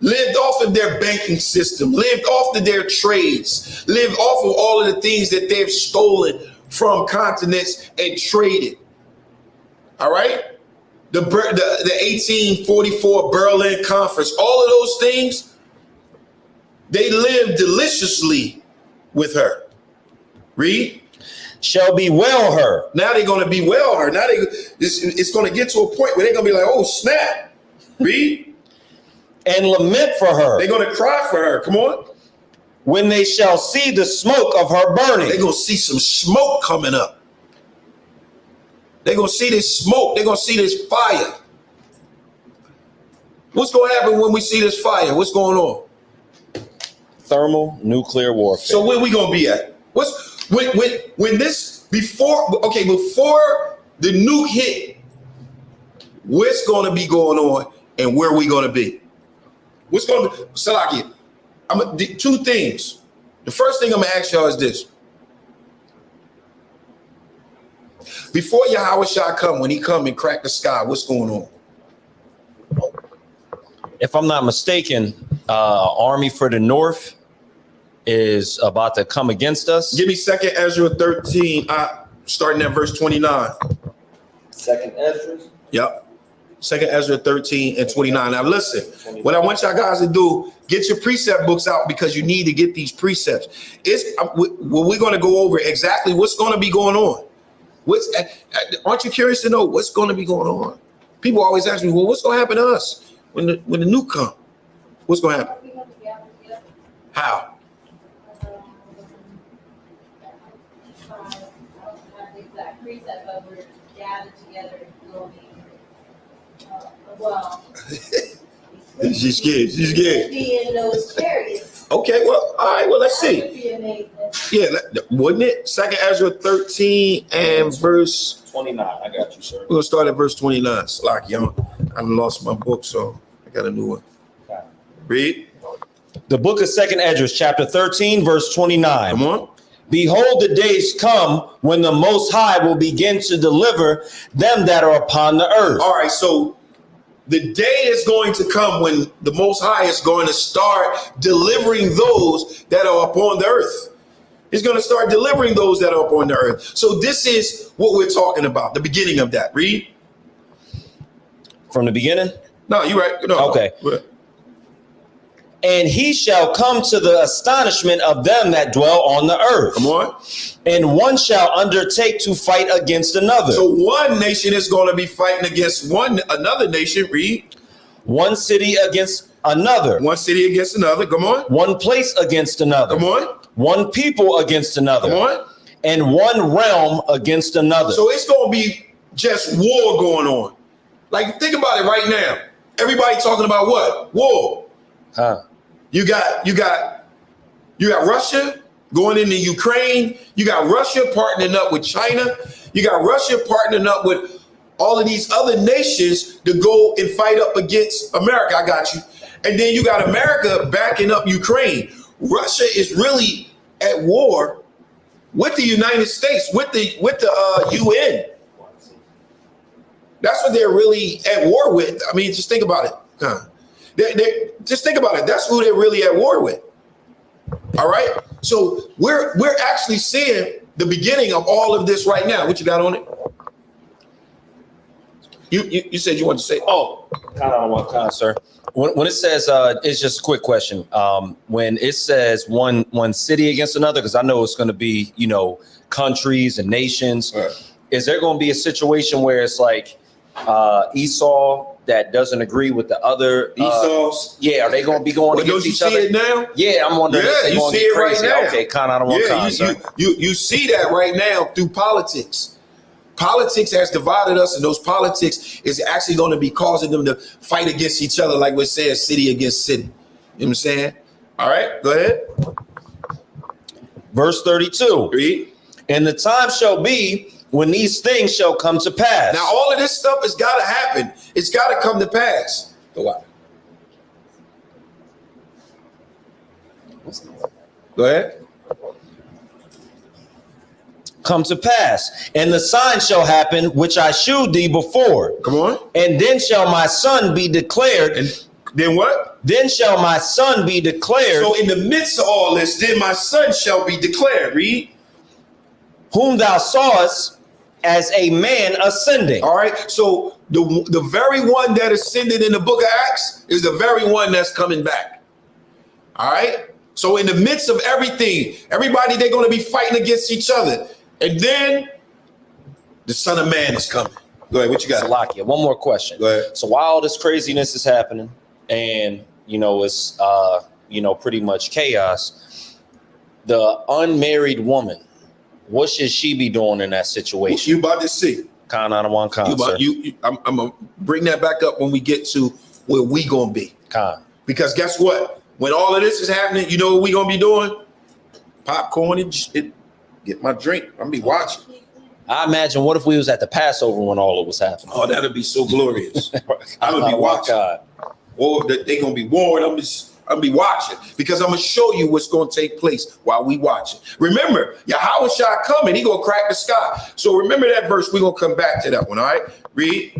lived off of their banking system, lived off of their trades, lived off of all of the things that they've stolen from continents and traded. All right. the 1844 Berlin Conference, all of those things, they lived deliciously with her. Read. Shall bewail her. Now they're going to bewail her. Now it's going to get to a point where they're going to be like, oh, snap. Read. And lament for her. They're going to cry for her. Come on. When they shall see the smoke of her burning. They're going to see some smoke coming up. They're going to see this smoke. They're going to see this fire. What's going to happen when we see this fire? What's going on? Thermal nuclear warfare. So where we going to be at? When this, before the nuke hit, what's going to be going on and where we going to be? What's going to, Salaki, two things. The first thing I'm going to ask y'all is this. Before Yahweh Shah come, when he come and crack the sky, what's going on? If I'm not mistaken, Army for the North is about to come against us. Give me 2nd Ezra 13, starting at verse 29. 2nd Ezra? Yep. 2nd Ezra 13 and 29. Now listen, what I want y'all guys to do, get your precept books out because you need to get these precepts. We're going to go over exactly what's going to be going on. Aren't you curious to know what's going to be going on? People always ask me, well, what's going to happen to us when the nuke come? What's going to happen? How? Precept, but we're gathered together going. Well, she's scared. She's scared. Be in those chariots. Okay, well, all right. Well, let's see. That would be amazing. Yeah, wouldn't it? 2nd Ezra 13 and verse 29. I got you, sir. We're gonna start at verse 29. Slack, young. I lost my book, so I got a new one. Read. The book of 2nd Ezra, chapter 13, verse 29. Come on. Behold, the days come when the Most High will begin to deliver them that are upon the earth. All right, so the day is going to come when the Most High is going to start delivering those that are upon the earth. He's going to start delivering those that are upon the earth. So this is what we're talking about, the beginning of that. Read. From the beginning? No, you're right. No, okay. No. And he shall come to the astonishment of them that dwell on the earth. Come on. And one shall undertake to fight against another. So one nation is going to be fighting against another nation. Read. One city against another. One city against another. Come on. One place against another. Come on. One people against another. Come on. And one realm against another. So it's going to be just war going on. Like, think about it right now. Everybody talking about what? War. Huh. You got Russia going into Ukraine. You got Russia partnering up with China. You got Russia partnering up with all of these other nations to go and fight up against America. I got you. And then you got America backing up Ukraine. Russia is really at war with the United States, with the UN. That's what they're really at war with. I mean, just think about it. Just think about it. That's who they're really at war with. All right. So we're actually seeing the beginning of all of this right now. What you got on it? You said you wanted to say. Oh, kind of, sir. When it says, it's just a quick question. When it says one city against another, because I know it's going to be, countries and nations. Right. Is there going to be a situation where it's like Esau that doesn't agree with the other Esau's? Yeah, are they going to be going against each other? Don't you see it now? Yeah, I'm wondering. Yeah, you see it right now. Okay, kind of one. Yeah, you see that right now through politics. Politics has divided us, and those politics is actually going to be causing them to fight against each other, like we said, city against city. You know what I'm saying? All right, go ahead. Verse 32. Read. And the time shall be when these things shall come to pass. Now, all of this stuff has got to happen. It's got to come to pass. Go on. Go ahead. Come to pass, and the sign shall happen which I shewed thee before. Come on. And then shall my son be declared. And then what? Then shall my son be declared. So in the midst of all this, then my son shall be declared. Read. Whom thou sawest as a man ascending. All right. So The very one that ascended in the book of Acts is the very one that's coming back. All right. So in the midst of everything, everybody, they're going to be fighting against each other. And then the Son of Man is coming. Go ahead. What you got? Salakia, one more question. Go ahead. So while all this craziness is happening and, it's, pretty much chaos, the unmarried woman, what should she be doing in that situation? You about to see. I'm gonna bring that back up when we get to where we gonna be. Because guess what? When all of this is happening, you know what we gonna be doing? Popcorn and get my drink. I'm gonna be watching. I imagine, what if we was at the Passover when all it was happening? Oh, that'd be so glorious. I'm gonna be watching. Or they gonna be warned. I'm gonna be watching because I'm gonna show you what's gonna take place while we watching. Remember, Yahweh Shah coming, he gonna crack the sky. So remember that verse. We're gonna come back to that one. All right, read.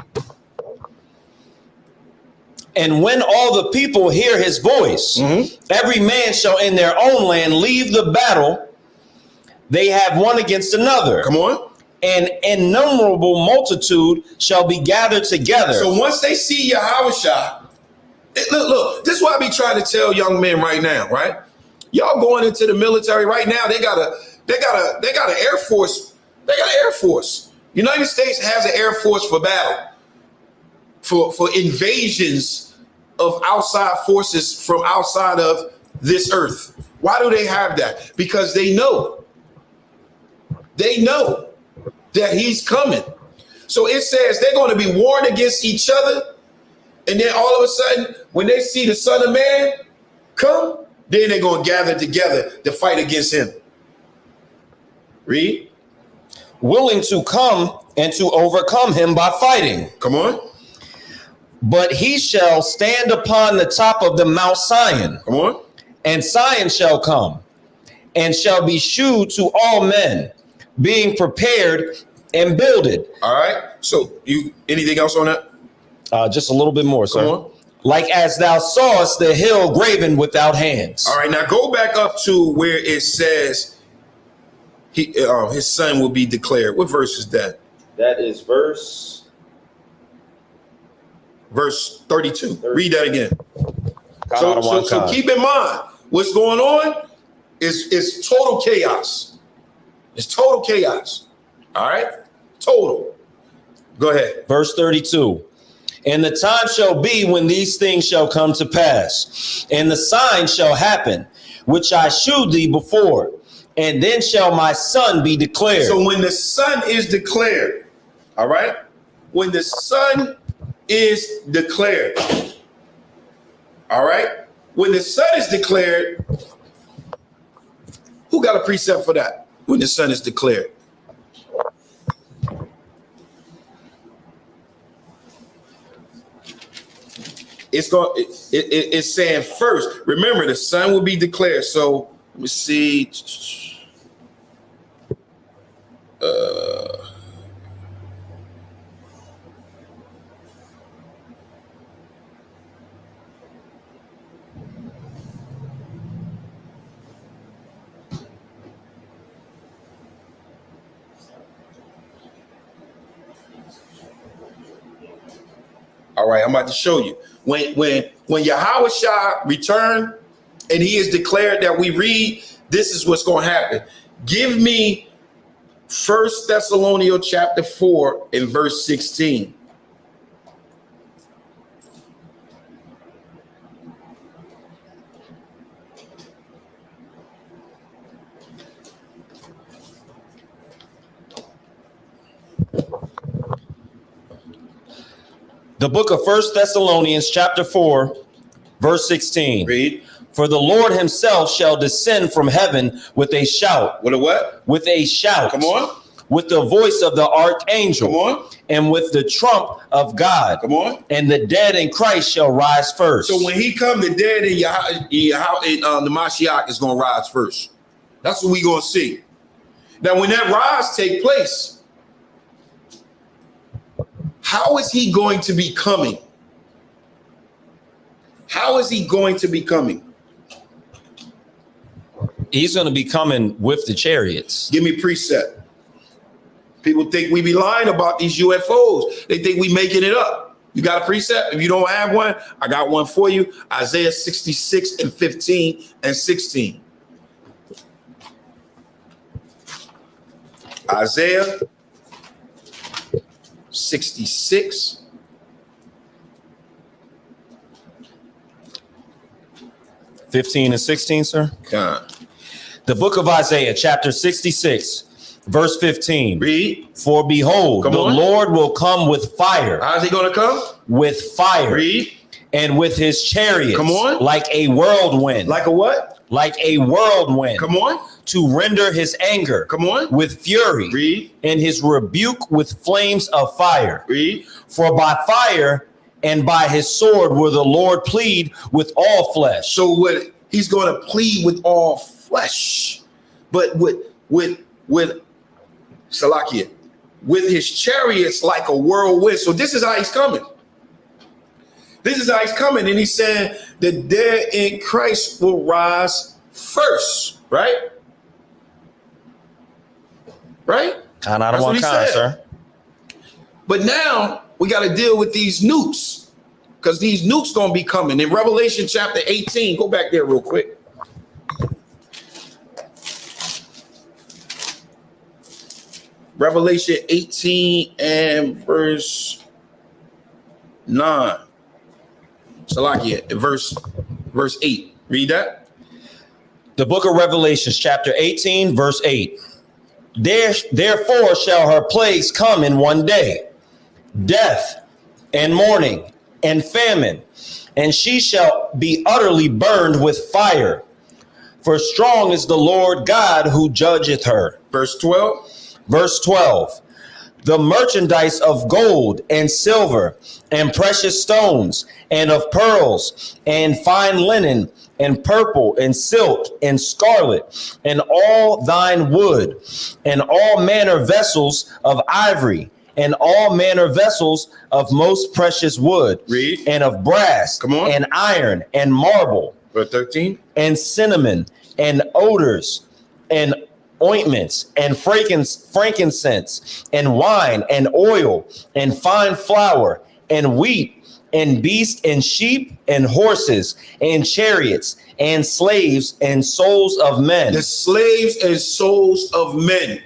And when all the people hear his voice, every man shall in their own land leave the battle they have one against another. Come on. An innumerable multitude shall be gathered together. So once they see Yahweh Shah, look, this is what I be trying to tell young men right now, right? Y'all going into the military right now, they got an Air Force. They got an Air Force. United States has an Air Force for battle, for invasions of outside forces from outside of this earth. Why do they have that? Because they know that he's coming. So it says they're going to be warned against each other. And then all of a sudden, when they see the Son of Man come, then they're going to gather together to fight against him. Read. Willing to come and to overcome him by fighting. Come on. But he shall stand upon the top of the Mount Zion. Come on. And Zion shall come and shall be shewed to all men, being prepared and builded. All right. So anything else on that? Just a little bit more, sir. Come on. Like as thou sawest the hill graven without hands. All right. Now go back up to where it says his son will be declared. What verse is that? That is verse 32. Read that again. So keep in mind, what's going on is total chaos. It's total chaos. All right? Total. Go ahead. Verse 32. And the time shall be when these things shall come to pass, and the sign shall happen, which I shewed thee before, and then shall my son be declared. So when the son is declared, all right? When the son is declared, all right? When the son is declared, who got a precept for that? When the son is declared. It's saying first. Remember, the son will be declared. So let me see. All right, I'm about to show you. When Yahweh Shah returned and he is declared that we read, this is what's going to happen. Give me 1 Thessalonians chapter 4 and verse 16. The book of 1 Thessalonians chapter 4, verse 16. Read. For the Lord himself shall descend from heaven with a shout. With a what? With a shout. Come on. With the voice of the archangel. Come on. And with the trump of God. Come on. And the dead in Christ shall rise first. So when he come, the dead in the Mashiach is going to rise first. That's what we're going to see. Now, when that rise take place, how is he going to be coming? How is he going to be coming? He's going to be coming with the chariots. Give me precept. People think we be lying about these UFOs. They think we making it up. You got a precept? If you don't have one, I got one for you. Isaiah 66 and 15 and 16. Isaiah 66. and 16, sir. God. The book of Isaiah, chapter 66, verse 15. Read. For behold, the Lord will come with fire. How's he going to come? With fire. Read. And with his chariots. Come on. Like a whirlwind. Like a what? Like a whirlwind. Come on. To render his anger. Come on. With fury. Read. And his rebuke with flames of fire. Read. For by fire and by his sword will the Lord plead with all flesh. So what he's going to plead with all flesh, but with Salakia, with his chariots like a whirlwind. So this is how he's coming. This is how he's coming. And he's saying the dead in Christ will rise first, right? Right? Kind of one kind, sir. But now we got to deal with these nukes, because these nukes going to be coming. In Revelation chapter 18, go back there real quick. Revelation 18 and verse 9. Salakia, verse 8. Read that. The book of Revelations, chapter 18, verse 8. Therefore shall her plagues come in one day, death and mourning and famine, and she shall be utterly burned with fire. For strong is the Lord God who judgeth her. Verse 12. Verse 12. The merchandise of gold and silver and precious stones and of pearls and fine linen and purple and silk and scarlet and all thine wood and all manner vessels of ivory and all manner vessels of most precious wood. Read. And of brass. Come on. And iron and marble. Verse 13. And cinnamon and odors and ointments and frankincense and wine and oil and fine flour and wheat and beasts and sheep and horses and chariots and slaves and souls of men. The slaves and souls of men.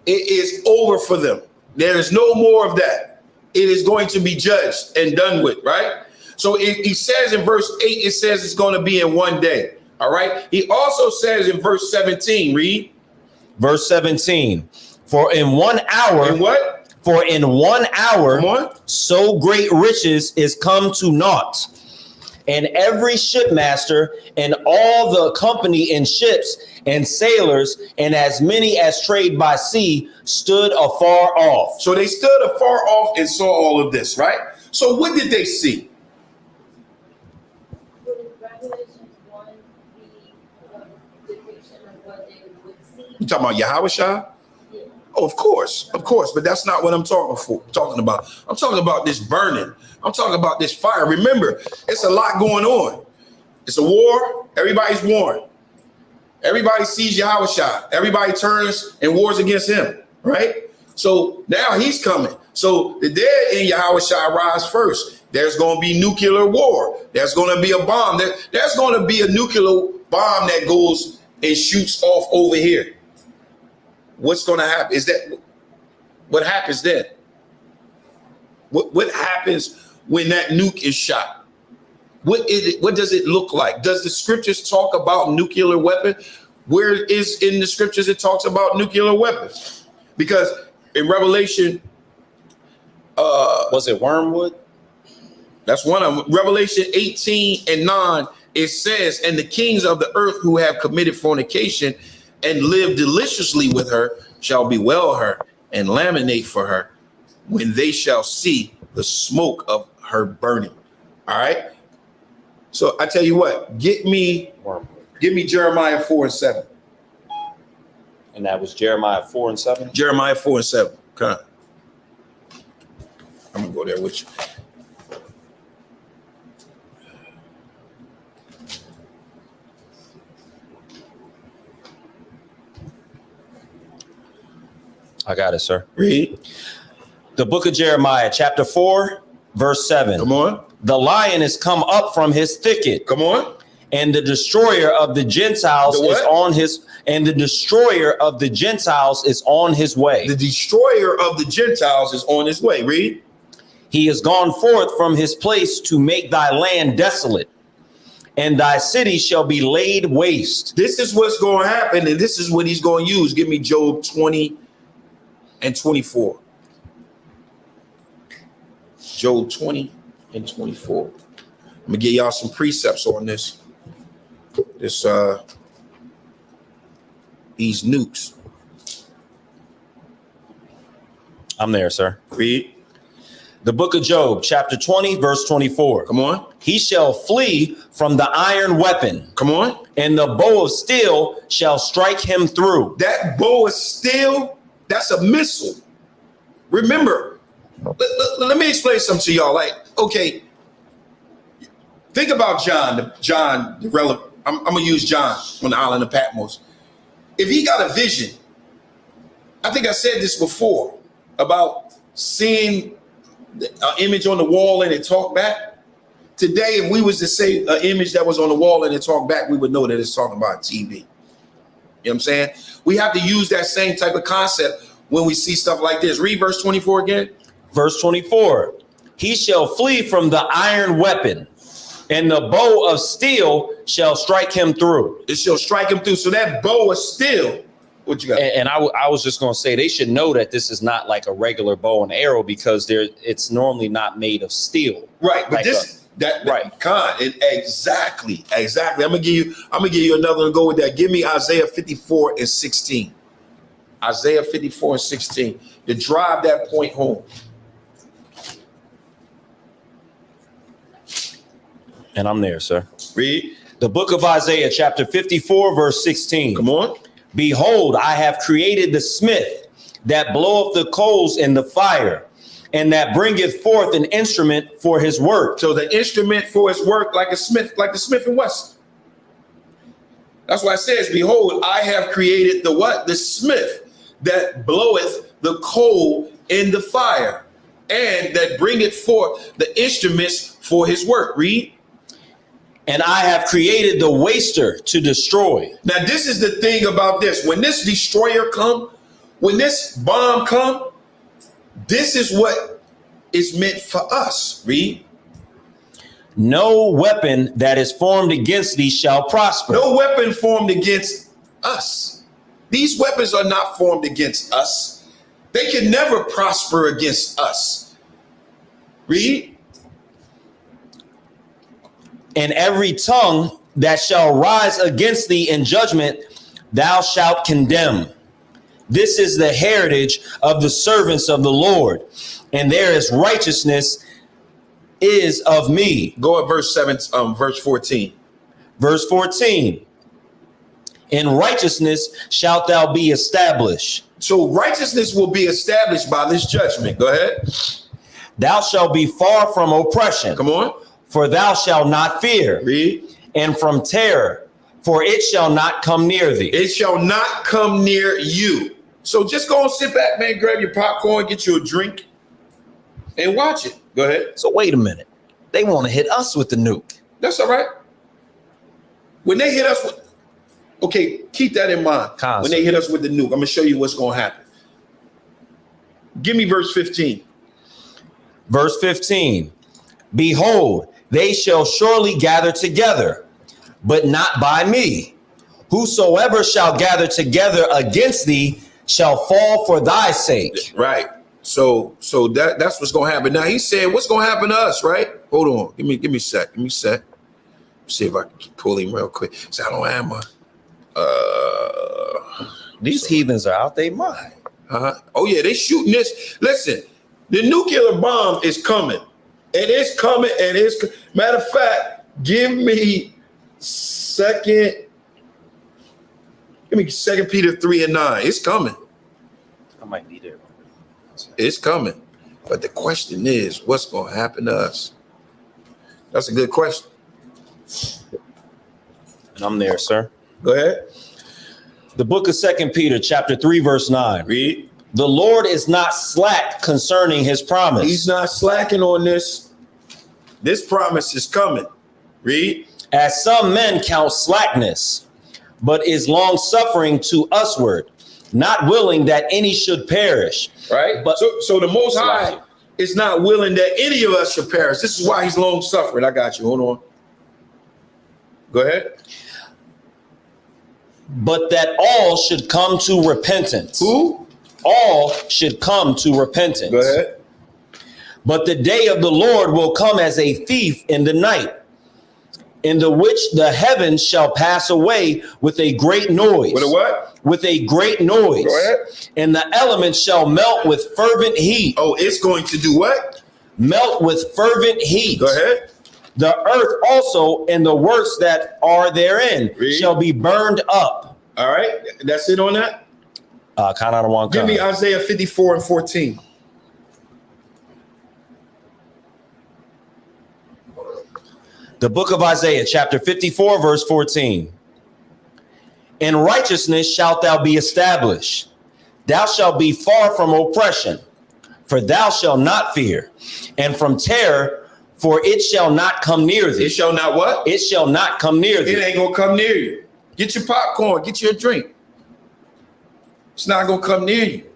It is over for them. There is no more of that. It is going to be judged and done with, right? So he says in verse 8, it says it's going to be in one day. All right. He also says in verse 17, read. Verse 17, for in 1 hour. In what? For in 1 hour, come on, so great riches is come to naught. And every shipmaster and all the company in ships and sailors and as many as trade by sea stood afar off. So they stood afar off and saw all of this, right? So what did they see? You talking about Yahushua? Yeah. Oh, of course, but that's not what I'm talking about. I'm talking about this burning. I'm talking about this fire. Remember, it's a lot going on. It's a war. Everybody's warring. Everybody sees Yahushua. Everybody turns and wars against him, right? So now he's coming. So the dead in Yahushua rise first. There's going to be nuclear war. There's going to be a bomb. There's going to be a nuclear bomb that goes and shoots off over here. What's going to happen? Is that what happens then? What happens when that nuke is shot? What is it? What does it look like? Does the scriptures talk about nuclear weapon? Where is in the scriptures it talks about nuclear weapons? Because in Revelation, was it Wormwood? That's one of them. Revelation 18 and 9, it says, and the kings of the earth who have committed fornication and live deliciously with her shall bewail her and lamentate for her when they shall see the smoke of her burning. All right. So I tell you what, give me Jeremiah 4 and 7. And that was Jeremiah 4 and 7? Jeremiah 4 and 7. Come on. I'm gonna go there with you. I got it, sir. Read. The book of Jeremiah, chapter 4, verse 7. Come on. The lion is come up from his thicket. Come on. And the destroyer of the Gentiles is on his, and the destroyer of the Gentiles is on his way. The destroyer of the Gentiles is on his way. Read. He is gone forth from his place to make thy land desolate, and thy city shall be laid waste. This is what's going to happen, and this is what he's going to use. Give me Job 20 and 24. Job 20 and 24. I'm going to give y'all some precepts on this. These nukes. I'm there, sir. Read. The book of Job, chapter 20, verse 24. Come on. He shall flee from the iron weapon. Come on. And the bow of steel shall strike him through. That bow of steel, that's a missile. Remember, let me explain something to y'all. Like, okay, think about John, the relevant. I'm going to use John on the island of Patmos. If he got a vision, I think I said this before about seeing an image on the wall and it talked back. Today, if we was to say an image that was on the wall and it talked back, we would know that it's talking about TV. You know what I'm saying? We have to use that same type of concept when we see stuff like this. Read verse 24 again. Verse 24. He shall flee from the iron weapon, and the bow of steel shall strike him through. It shall strike him through. So that bow of steel, what you got? And I was just going to say, they should know that this is not like a regular bow and arrow, because it's normally not made of steel. Right, but like exactly. I'm gonna give you another one. Go with that. Give me Isaiah 54 and 16. Isaiah 54 and 16 to drive that point home. And I'm there, sir. Read. The book of Isaiah, chapter 54, verse 16. Come on. Behold, I have created the smith that bloweth the coals in the fire, and that bringeth forth an instrument for his work. So the instrument for his work, like the Smith and Wesson. That's why it says, behold, I have created the what? The smith that bloweth the coal in the fire, and that bringeth forth the instruments for his work. Read. And I have created the waster to destroy. Now, this is the thing about this. When this destroyer come, when this bomb come, this is what is meant for us. Read. No weapon that is formed against thee shall prosper. No weapon formed against us. These weapons are not formed against us. They can never prosper against us. Read. And every tongue that shall rise against thee in judgment, thou shalt condemn. This is the heritage of the servants of the Lord, and there is righteousness is of me. Go at verse 14. Verse 14. In righteousness shalt thou be established. So righteousness will be established by this judgment. Go ahead. Thou shalt be far from oppression. Come on. For thou shalt not fear. Read. And from terror, for it shall not come near thee. It shall not come near you. So just go and sit back, man, grab your popcorn, get you a drink, and watch it. Go ahead. So wait a minute. They want to hit us with the nuke. That's all right. When they hit us with, okay, keep that in mind. Concept. When they hit us with the nuke, I'm going to show you what's going to happen. Give me verse 15. Verse 15. Behold, they shall surely gather together, but not by me. Whosoever shall gather together against thee shall fall for thy sake. Right. So that's what's going to happen. Now he said, what's going to happen to us, right? Hold on. Give me a sec. See if I can pull him real quick. So I don't have my these heathens are out their mind. Oh yeah, they shooting this. Listen, the nuclear bomb is coming. It is coming, and it's matter of fact, give me 2 Peter 3 and 9. It's coming. I might be there. It's coming. But the question is, what's going to happen to us? That's a good question. And I'm there, sir. Go ahead. The book of 2 Peter, chapter 3, verse 9. Read. The Lord is not slack concerning his promise. He's not slacking on this. This promise is coming. Read. As some men count slackness, but is long suffering to usward, not willing that any should perish. Right. But so the Most High is not willing that any of us should perish. This is why he's long suffering. I got you. Hold on. Go ahead. But that all should come to repentance. Who? All should come to repentance. Go ahead. But the day of the Lord will come as a thief in the night, in the which the heavens shall pass away with a great noise. With a what? With a great noise. Go ahead. And the elements shall melt with fervent heat. Oh, it's going to do what? Melt with fervent heat. Go ahead. The earth also and the works that are therein shall be burned up. All right. That's it on that? Give me Isaiah 54 and 14. The book of Isaiah, chapter 54, verse 14. In righteousness shalt thou be established. Thou shalt be far from oppression, for thou shalt not fear, and from terror, for it shall not come near thee. It shall not what? It shall not come near thee. It ain't gonna come near you. Get your popcorn, get you a drink. It's not gonna come near you.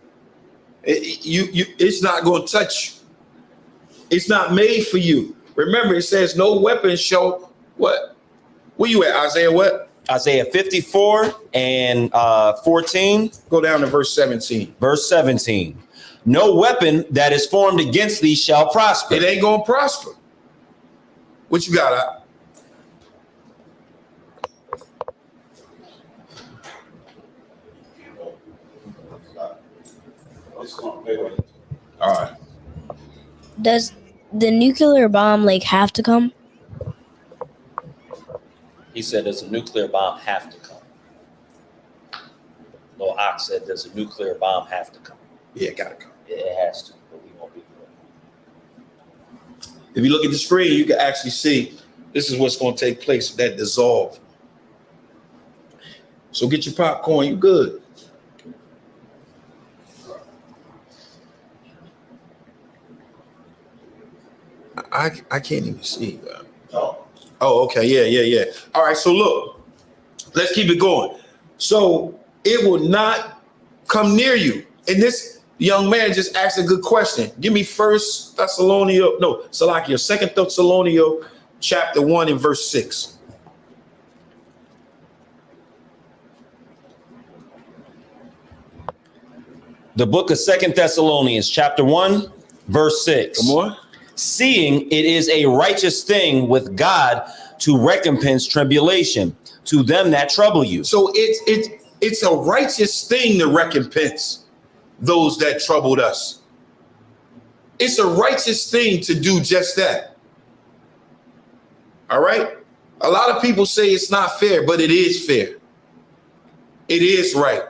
It's not gonna touch you. It's not made for you. Remember, it says no weapon shall what? Where you at? Isaiah what? Isaiah 54 and 14. Go down to verse 17. Verse 17. No weapon that is formed against thee shall prosper. It ain't gonna prosper. What you got? All right. Does the nuclear bomb like have to come? He said, does a nuclear bomb have to come? Lil Ox said, does a nuclear bomb have to come? Yeah, it gotta come. Yeah, it has to, but we won't be good. If you look at the screen, you can actually see this is what's going to take place, that dissolve. So get your popcorn, you good. I can't even see. Oh, okay. Yeah. All right, so look, let's keep it going. So it will not come near you. And this young man just asked a good question. Give me Second Thessalonians chapter 1 and verse 6. The book of 2 Thessalonians chapter 1, verse 6. Come on. Seeing it is a righteous thing with God to recompense tribulation to them that trouble you. So it's a righteous thing to recompense those that troubled us. It's a righteous thing to do just that. All right? A lot of people say it's not fair, but it is fair. It is right.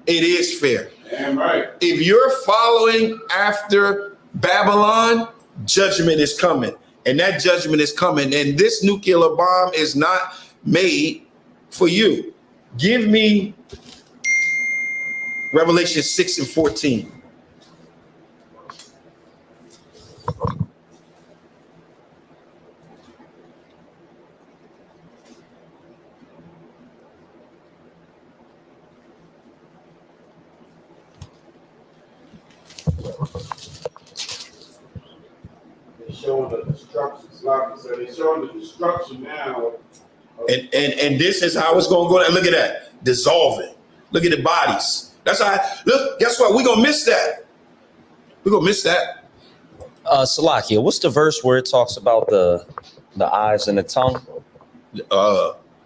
It is fair. Damn right. If you're following after Babylon, judgment is coming. And that judgment is coming. And this nuclear bomb is not made for you. Give me Revelation 6 and 14. They're showing the destruction. Like so they're showing the destruction now. And this is how it's gonna go down. Look at that. Dissolving. Look at the bodies. That's how look, guess what? We're gonna miss that. We're gonna miss that. Salakia, what's the verse where it talks about the eyes and the tongue?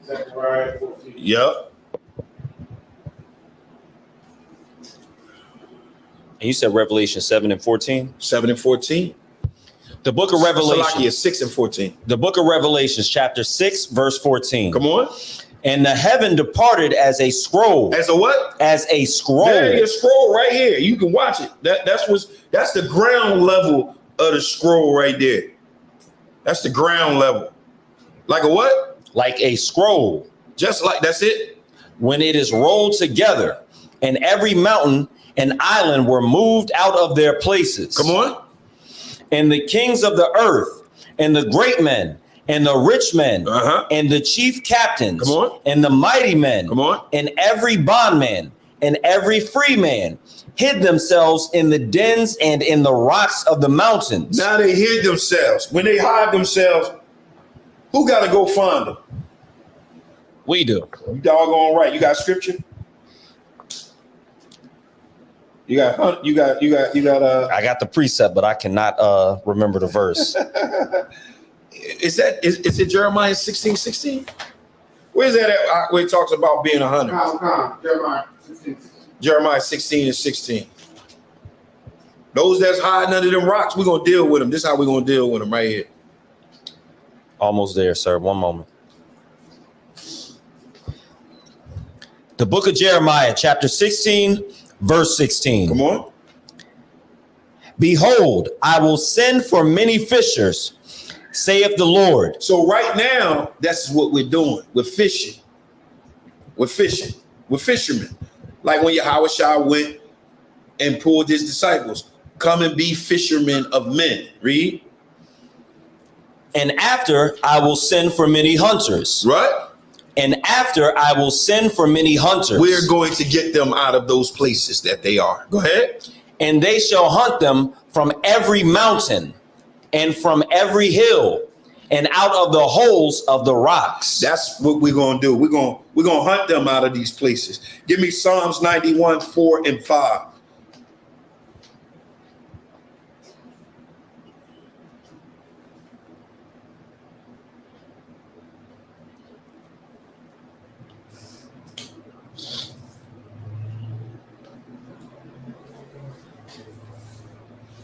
Zechariah 14. Yep. And you said Revelation 7 and 14? 7 and 14. The book of Revelation. Salakia 6 and 14. The book of Revelations, chapter 6, verse 14. Come on. And the heaven departed as a scroll. As a what? As a scroll. There is a scroll right here. You can watch it. That's the ground level of the scroll right there. That's the ground level. Like a what? Like a scroll. Just like that's it. When it is rolled together, and every mountain and island were moved out of their places. Come on. And the kings of the earth, and the great men, and the rich men, and the chief captains, Come on. and the mighty men, Come on. and every bondman, and every free man, hid themselves in the dens and in the rocks of the mountains. Now they hid themselves. When they hide themselves, who got to go find them? We do. You doggone right. You got scripture? You got I got the precept, but I cannot remember the verse. Is it Jeremiah 16:16? Where's that at? Where it talks about being 100? Jeremiah 16. Jeremiah 16:16. Those that's hiding under them rocks, we're gonna deal with them. This is how we're gonna deal with them right here. Almost there, sir. One moment. The book of Jeremiah, chapter 16, verse 16. Come on. Behold, I will send for many fishers, saith the Lord. So right now, that's what we're doing. We're fishing. We're fishing. We're fishermen. Like when Yahushua went and pulled his disciples, come and be fishermen of men. Read. And after I will send for many hunters. Right. And after I will send for many hunters. We're going to get them out of those places that they are. Go ahead. And they shall hunt them from every mountain and from every hill and out of the holes of the rocks. That's what we're going to do. We're going to hunt them out of these places. Give me Psalms 91, 4 and 5.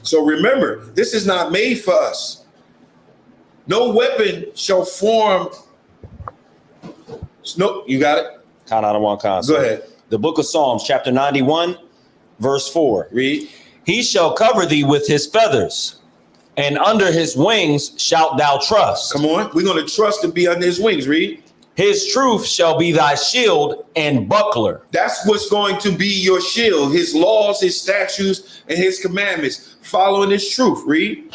So remember, this is not made for us. No weapon shall form. No, you got it? Count out of one concept. Go ahead. The book of Psalms, chapter 91, verse 4. Read. He shall cover thee with his feathers, and under his wings shalt thou trust. Come on. We're going to trust to be under his wings. Read. His truth shall be thy shield and buckler. That's what's going to be your shield. His laws, his statutes, and his commandments. Following his truth. Read.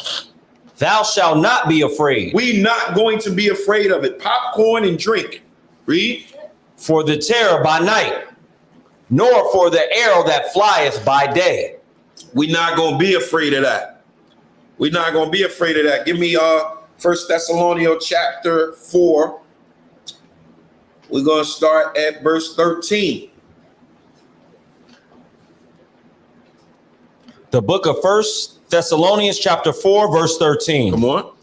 Thou shalt not be afraid. We not going to be afraid of it. Popcorn and drink. Read. For the terror by night, nor for the arrow that flieth by day. We're not going to be afraid of that. We're not going to be afraid of that. Give me 1 Thessalonians chapter 4. We're going to start at verse 13. The book of 1 Thessalonians chapter 4, verse 13. Come on.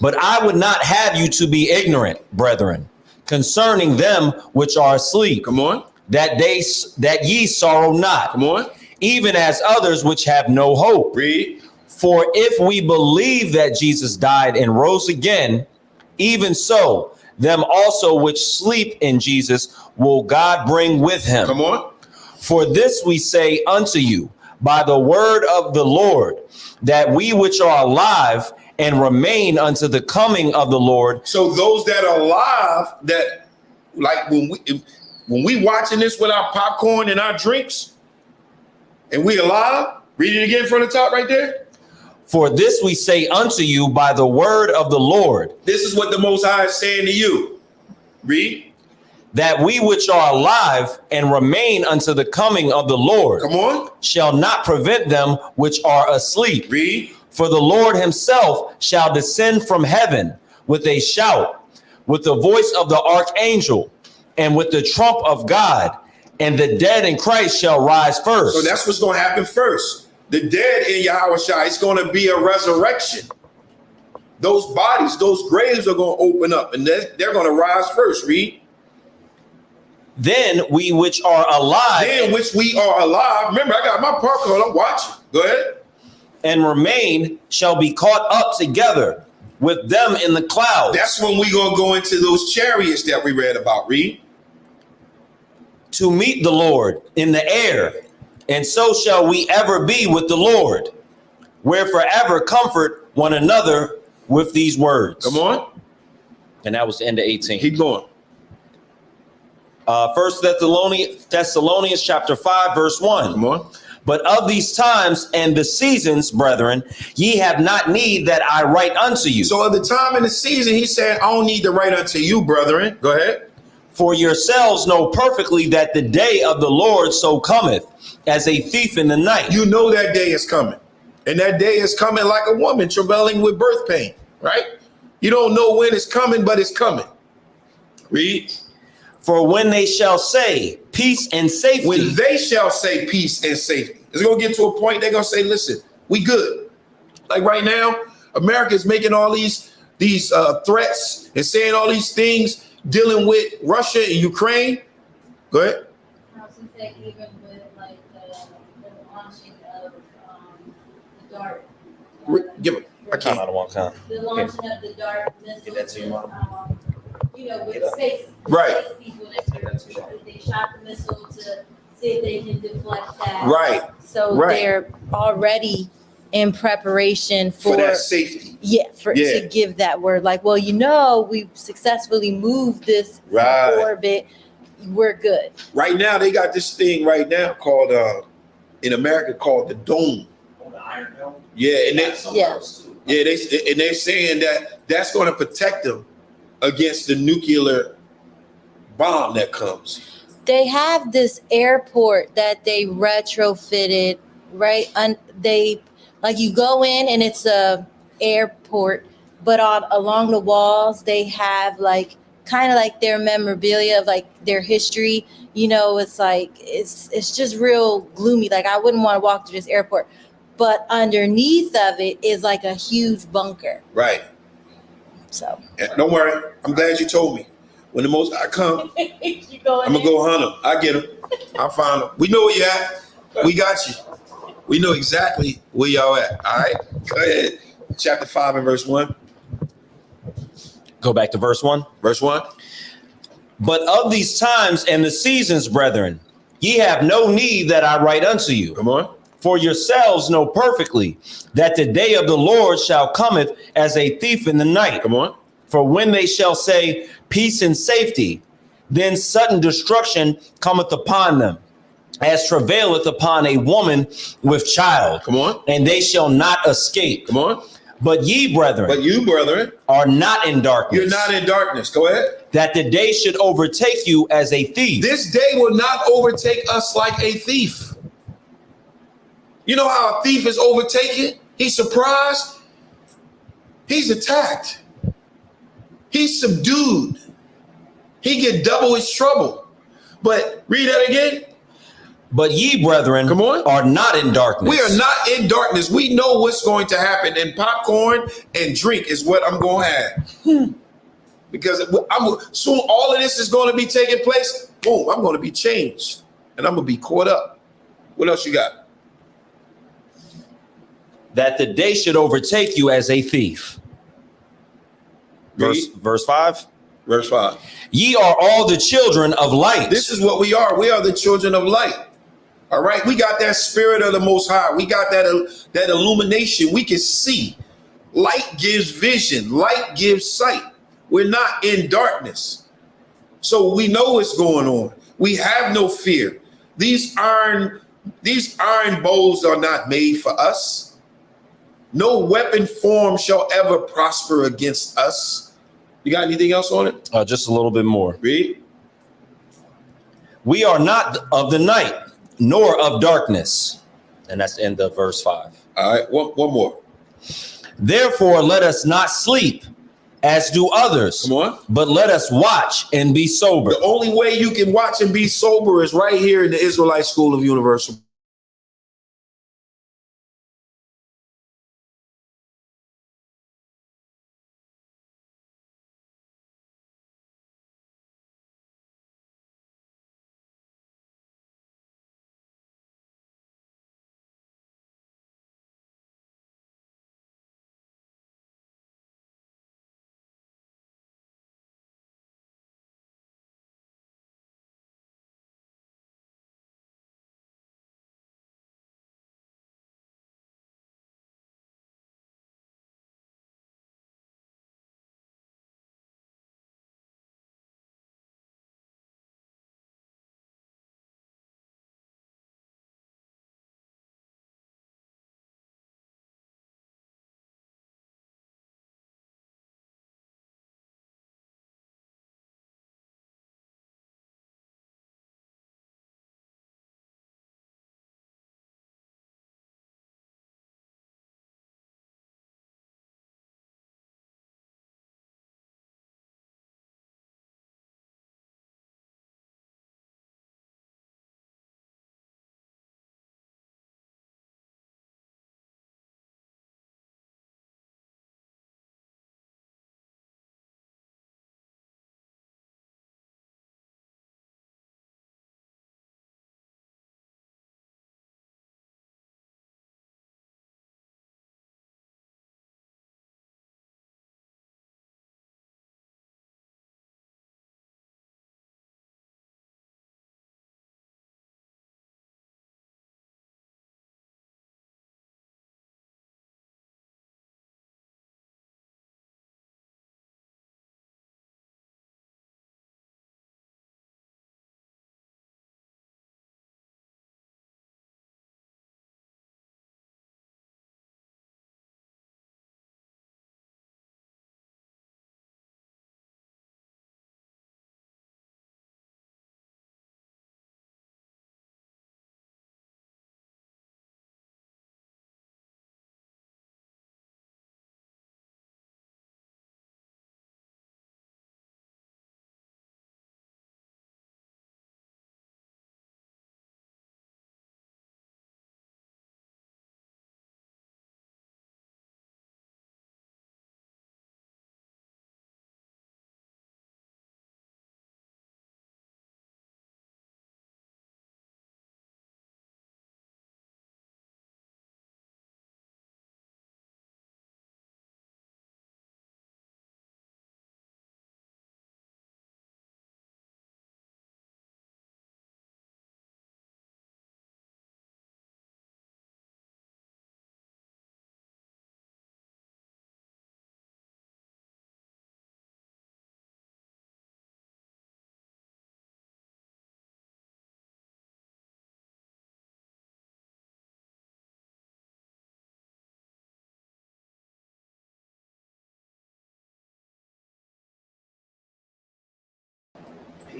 But I would not have you to be ignorant, brethren, concerning them which are asleep. Come on. That ye sorrow not. Come on. Even as others which have no hope. Read. For if we believe that Jesus died and rose again, even so, them also which sleep in Jesus will God bring with him. Come on. For this we say unto you by the word of the Lord, that we which are alive and remain unto the coming of the Lord. So those that are alive, that like when we watching this with our popcorn and our drinks, and we alive, read it again from the top right there. For this we say unto you by the word of the Lord. This is what the Most High is saying to you. Read. That we which are alive and remain unto the coming of the Lord. Come on. Shall not prevent them which are asleep. Read. For the Lord himself shall descend from heaven with a shout, with the voice of the archangel, and with the trump of God, and the dead in Christ shall rise first. So that's what's going to happen first. The dead in Yahushua, it's going to be a resurrection. Those bodies, those graves are going to open up, and they're going to rise first. Read. Then we which are alive. Then which we are alive. Remember, I got my popcorn. I'm watching. Go ahead. And remain shall be caught up together with them in the clouds. That's when we going to go into those chariots that we read about. Read. To meet the Lord in the air. And so shall we ever be with the Lord. Where forever comfort one another with these words. Come on. And that was the end of 18. Keep going. 1 Thessalonians chapter 5, verse 1. Come on. But of these times and the seasons, brethren, ye have not need that I write unto you. So at the time in the season, he said, I don't need to write unto you, brethren. Go ahead. For yourselves know perfectly that the day of the Lord so cometh as a thief in the night. You know that day is coming. And that day is coming like a woman travailing with birth pain, right? You don't know when it's coming, but it's coming. Read. For when they shall say peace and safety. When they shall say peace and safety. It's going to get to a point they're going to say, listen, we good. Like right now, America is making all these threats and saying all these things dealing with Russia and Ukraine. Go ahead. I was going to say even with like the launching of the DART. Give it. I can't. The launching of the DART missile. You know, with space, Right. space people, they shot the missile to see if they can deflect that. Right. So Right. they're already in preparation For that safety. Yeah, Yeah. to give that word. Like, well, you know, we've successfully moved this Right. orbit. We're good. Right now, they got this thing right now called, in America, called the Dome. Yeah, and they're saying that that's going to protect them against the nuclear bomb that comes. They have this airport that they retrofitted, right? They like you go in and it's a airport, but along the walls they have like kind of like their memorabilia of like their history. You know, it's like it's just real gloomy. Like I wouldn't want to walk through this airport, but underneath of it is like a huge bunker. Right. So Don't worry. I'm glad you told me. When the Most High come, you go I'm gonna go hunt him. I get him. I'll find him. We know where you at. We got you. We know exactly where y'all at. All right. Go ahead. Chapter 5 and verse 1. Go back to verse 1. Verse 1. But of these times and the seasons, brethren, ye have no need that I write unto you. Come on. For yourselves know perfectly that the day of the Lord shall cometh as a thief in the night. Come on. For when they shall say peace and safety, then sudden destruction cometh upon them, as travaileth upon a woman with child. Come on. And they shall not escape. Come on. But ye, brethren, are not in darkness. You're not in darkness. Go ahead. That the day should overtake you as a thief. This day will not overtake us like a thief. You know how a thief is overtaken? He's surprised. He's attacked. He's subdued. He get double his trouble. But read that again. But ye, brethren, come on, are not in darkness. We are not in darkness. We know what's going to happen. And popcorn and drink is what I'm going to have. Because soon all of this is going to be taking place. Boom, I'm going to be changed. And I'm going to be caught up. What else you got? That the day should overtake you as a thief. Verse 5. Verse 5. Ye are all the children of light. This is what we are. We are the children of light. All right. We got that spirit of the Most High. We got that illumination. We can see. Light gives vision. Light gives sight. We're not in darkness. So we know what's going on. We have no fear. These iron bows are not made for us. No weapon form shall ever prosper against us. You got anything else on it? Just a little bit more. Read. We are not of the night, nor of darkness. And that's the end of verse 5. All right, one more. Therefore, let us not sleep as do others. Come on. But let us watch and be sober. The only way you can watch and be sober is right here in the Israelite School of Universal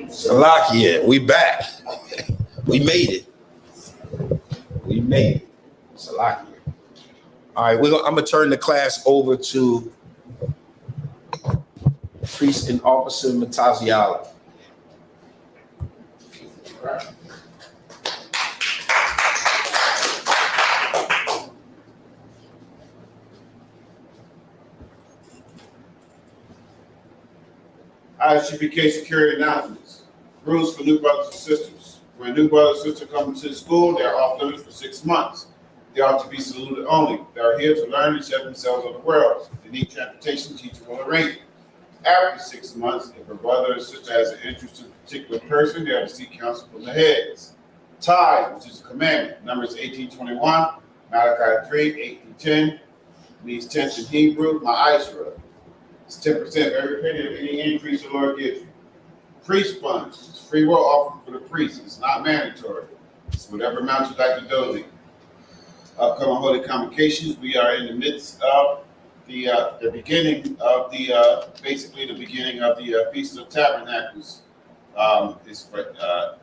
Salakia, we back. We made it. We made it. Salakia. All right, I'm gonna turn the class over to Priest and Officer Mataziala. ISUPK security announcements. Rules for new brothers and sisters. When a new brother or sister comes to the school, they are off limits for 6 months. They are to be saluted only. They are here to learn and shed themselves on the world. They need transportation, teachable arrangement. After 6 months, if a brother or sister has an interest in a particular person, they are to seek counsel from the heads. Tithe, which is a commandment. Numbers 18:21, Malachi 3:8-10. Means tenth in Hebrew, ma'asra. It's 10% of every penny of any increase the Lord gives you. Priest funds. It's free will offering for the priest. It's not mandatory. It's whatever amount you'd like to donate. Upcoming holy convocations. We are in the midst of the beginning of basically the beginning of the Feast of Tabernacles. It's for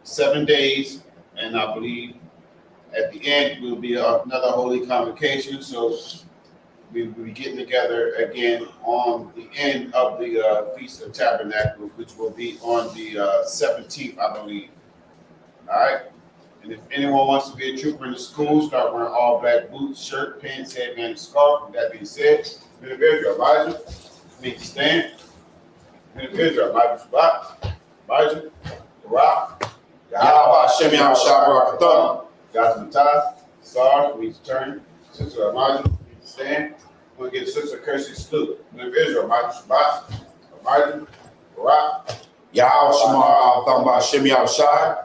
7 days, and I believe at the end will be another holy convocation. So we will be getting together again on the end of the Feast of Tabernacles, which will be on the 17th, I believe. All right. And if anyone wants to be a trooper in the school, start wearing all black boots, shirt, pants, headband, and scarf. With that being said, individual Elijah, need to stand. Individual Elijah Shabbat, Elijah, Barak, Yahweh, Shem Yahweh, Shabbat, Katham, Dr. Matthias, Sar, needs to turn. Sister Elijah, need to stand. We'll get Sister Kirsty Sloop. Individual Elijah Shabbat, Elijah, Barak, Yahweh, Shemar, Al-Thamba, Shem Yahweh, Shai.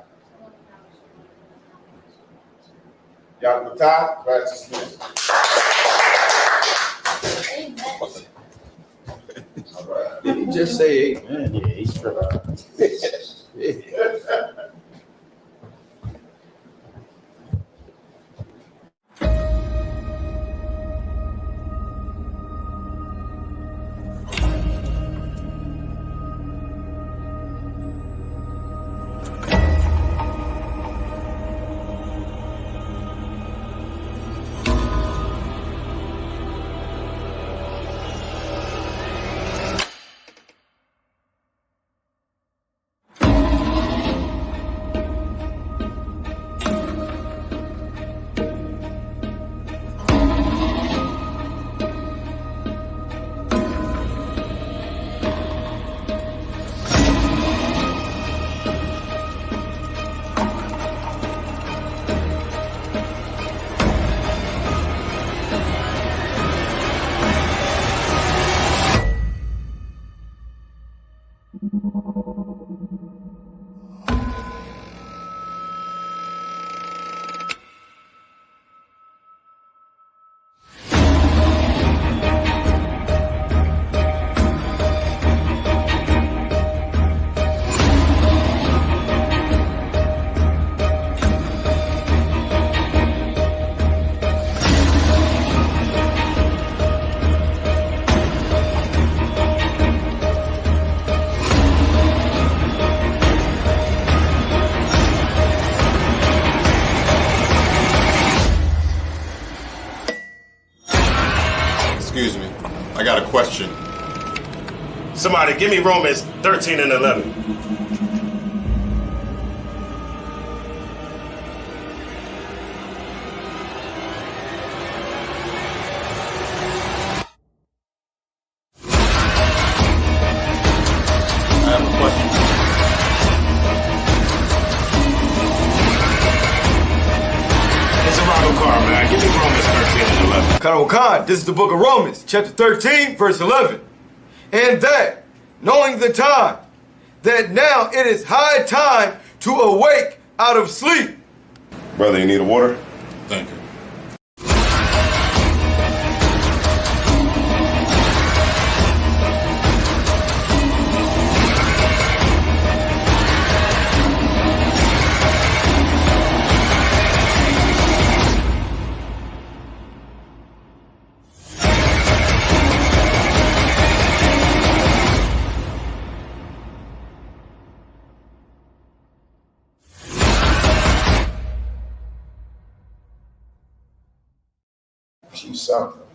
Y'all can tie, class dismissed. All right. Did he just say amen? Yeah, he's Excuse me. I got a question. Somebody give me Romans 13 and 11. I have a question. It's a Bible card, man. Give me Romans 13 and 11. Khan, this is the book of Romans, chapter 13, verse 11. And that, knowing the time, that now it is high time to awake out of sleep. Brother, you need a water? Thank you. She's something.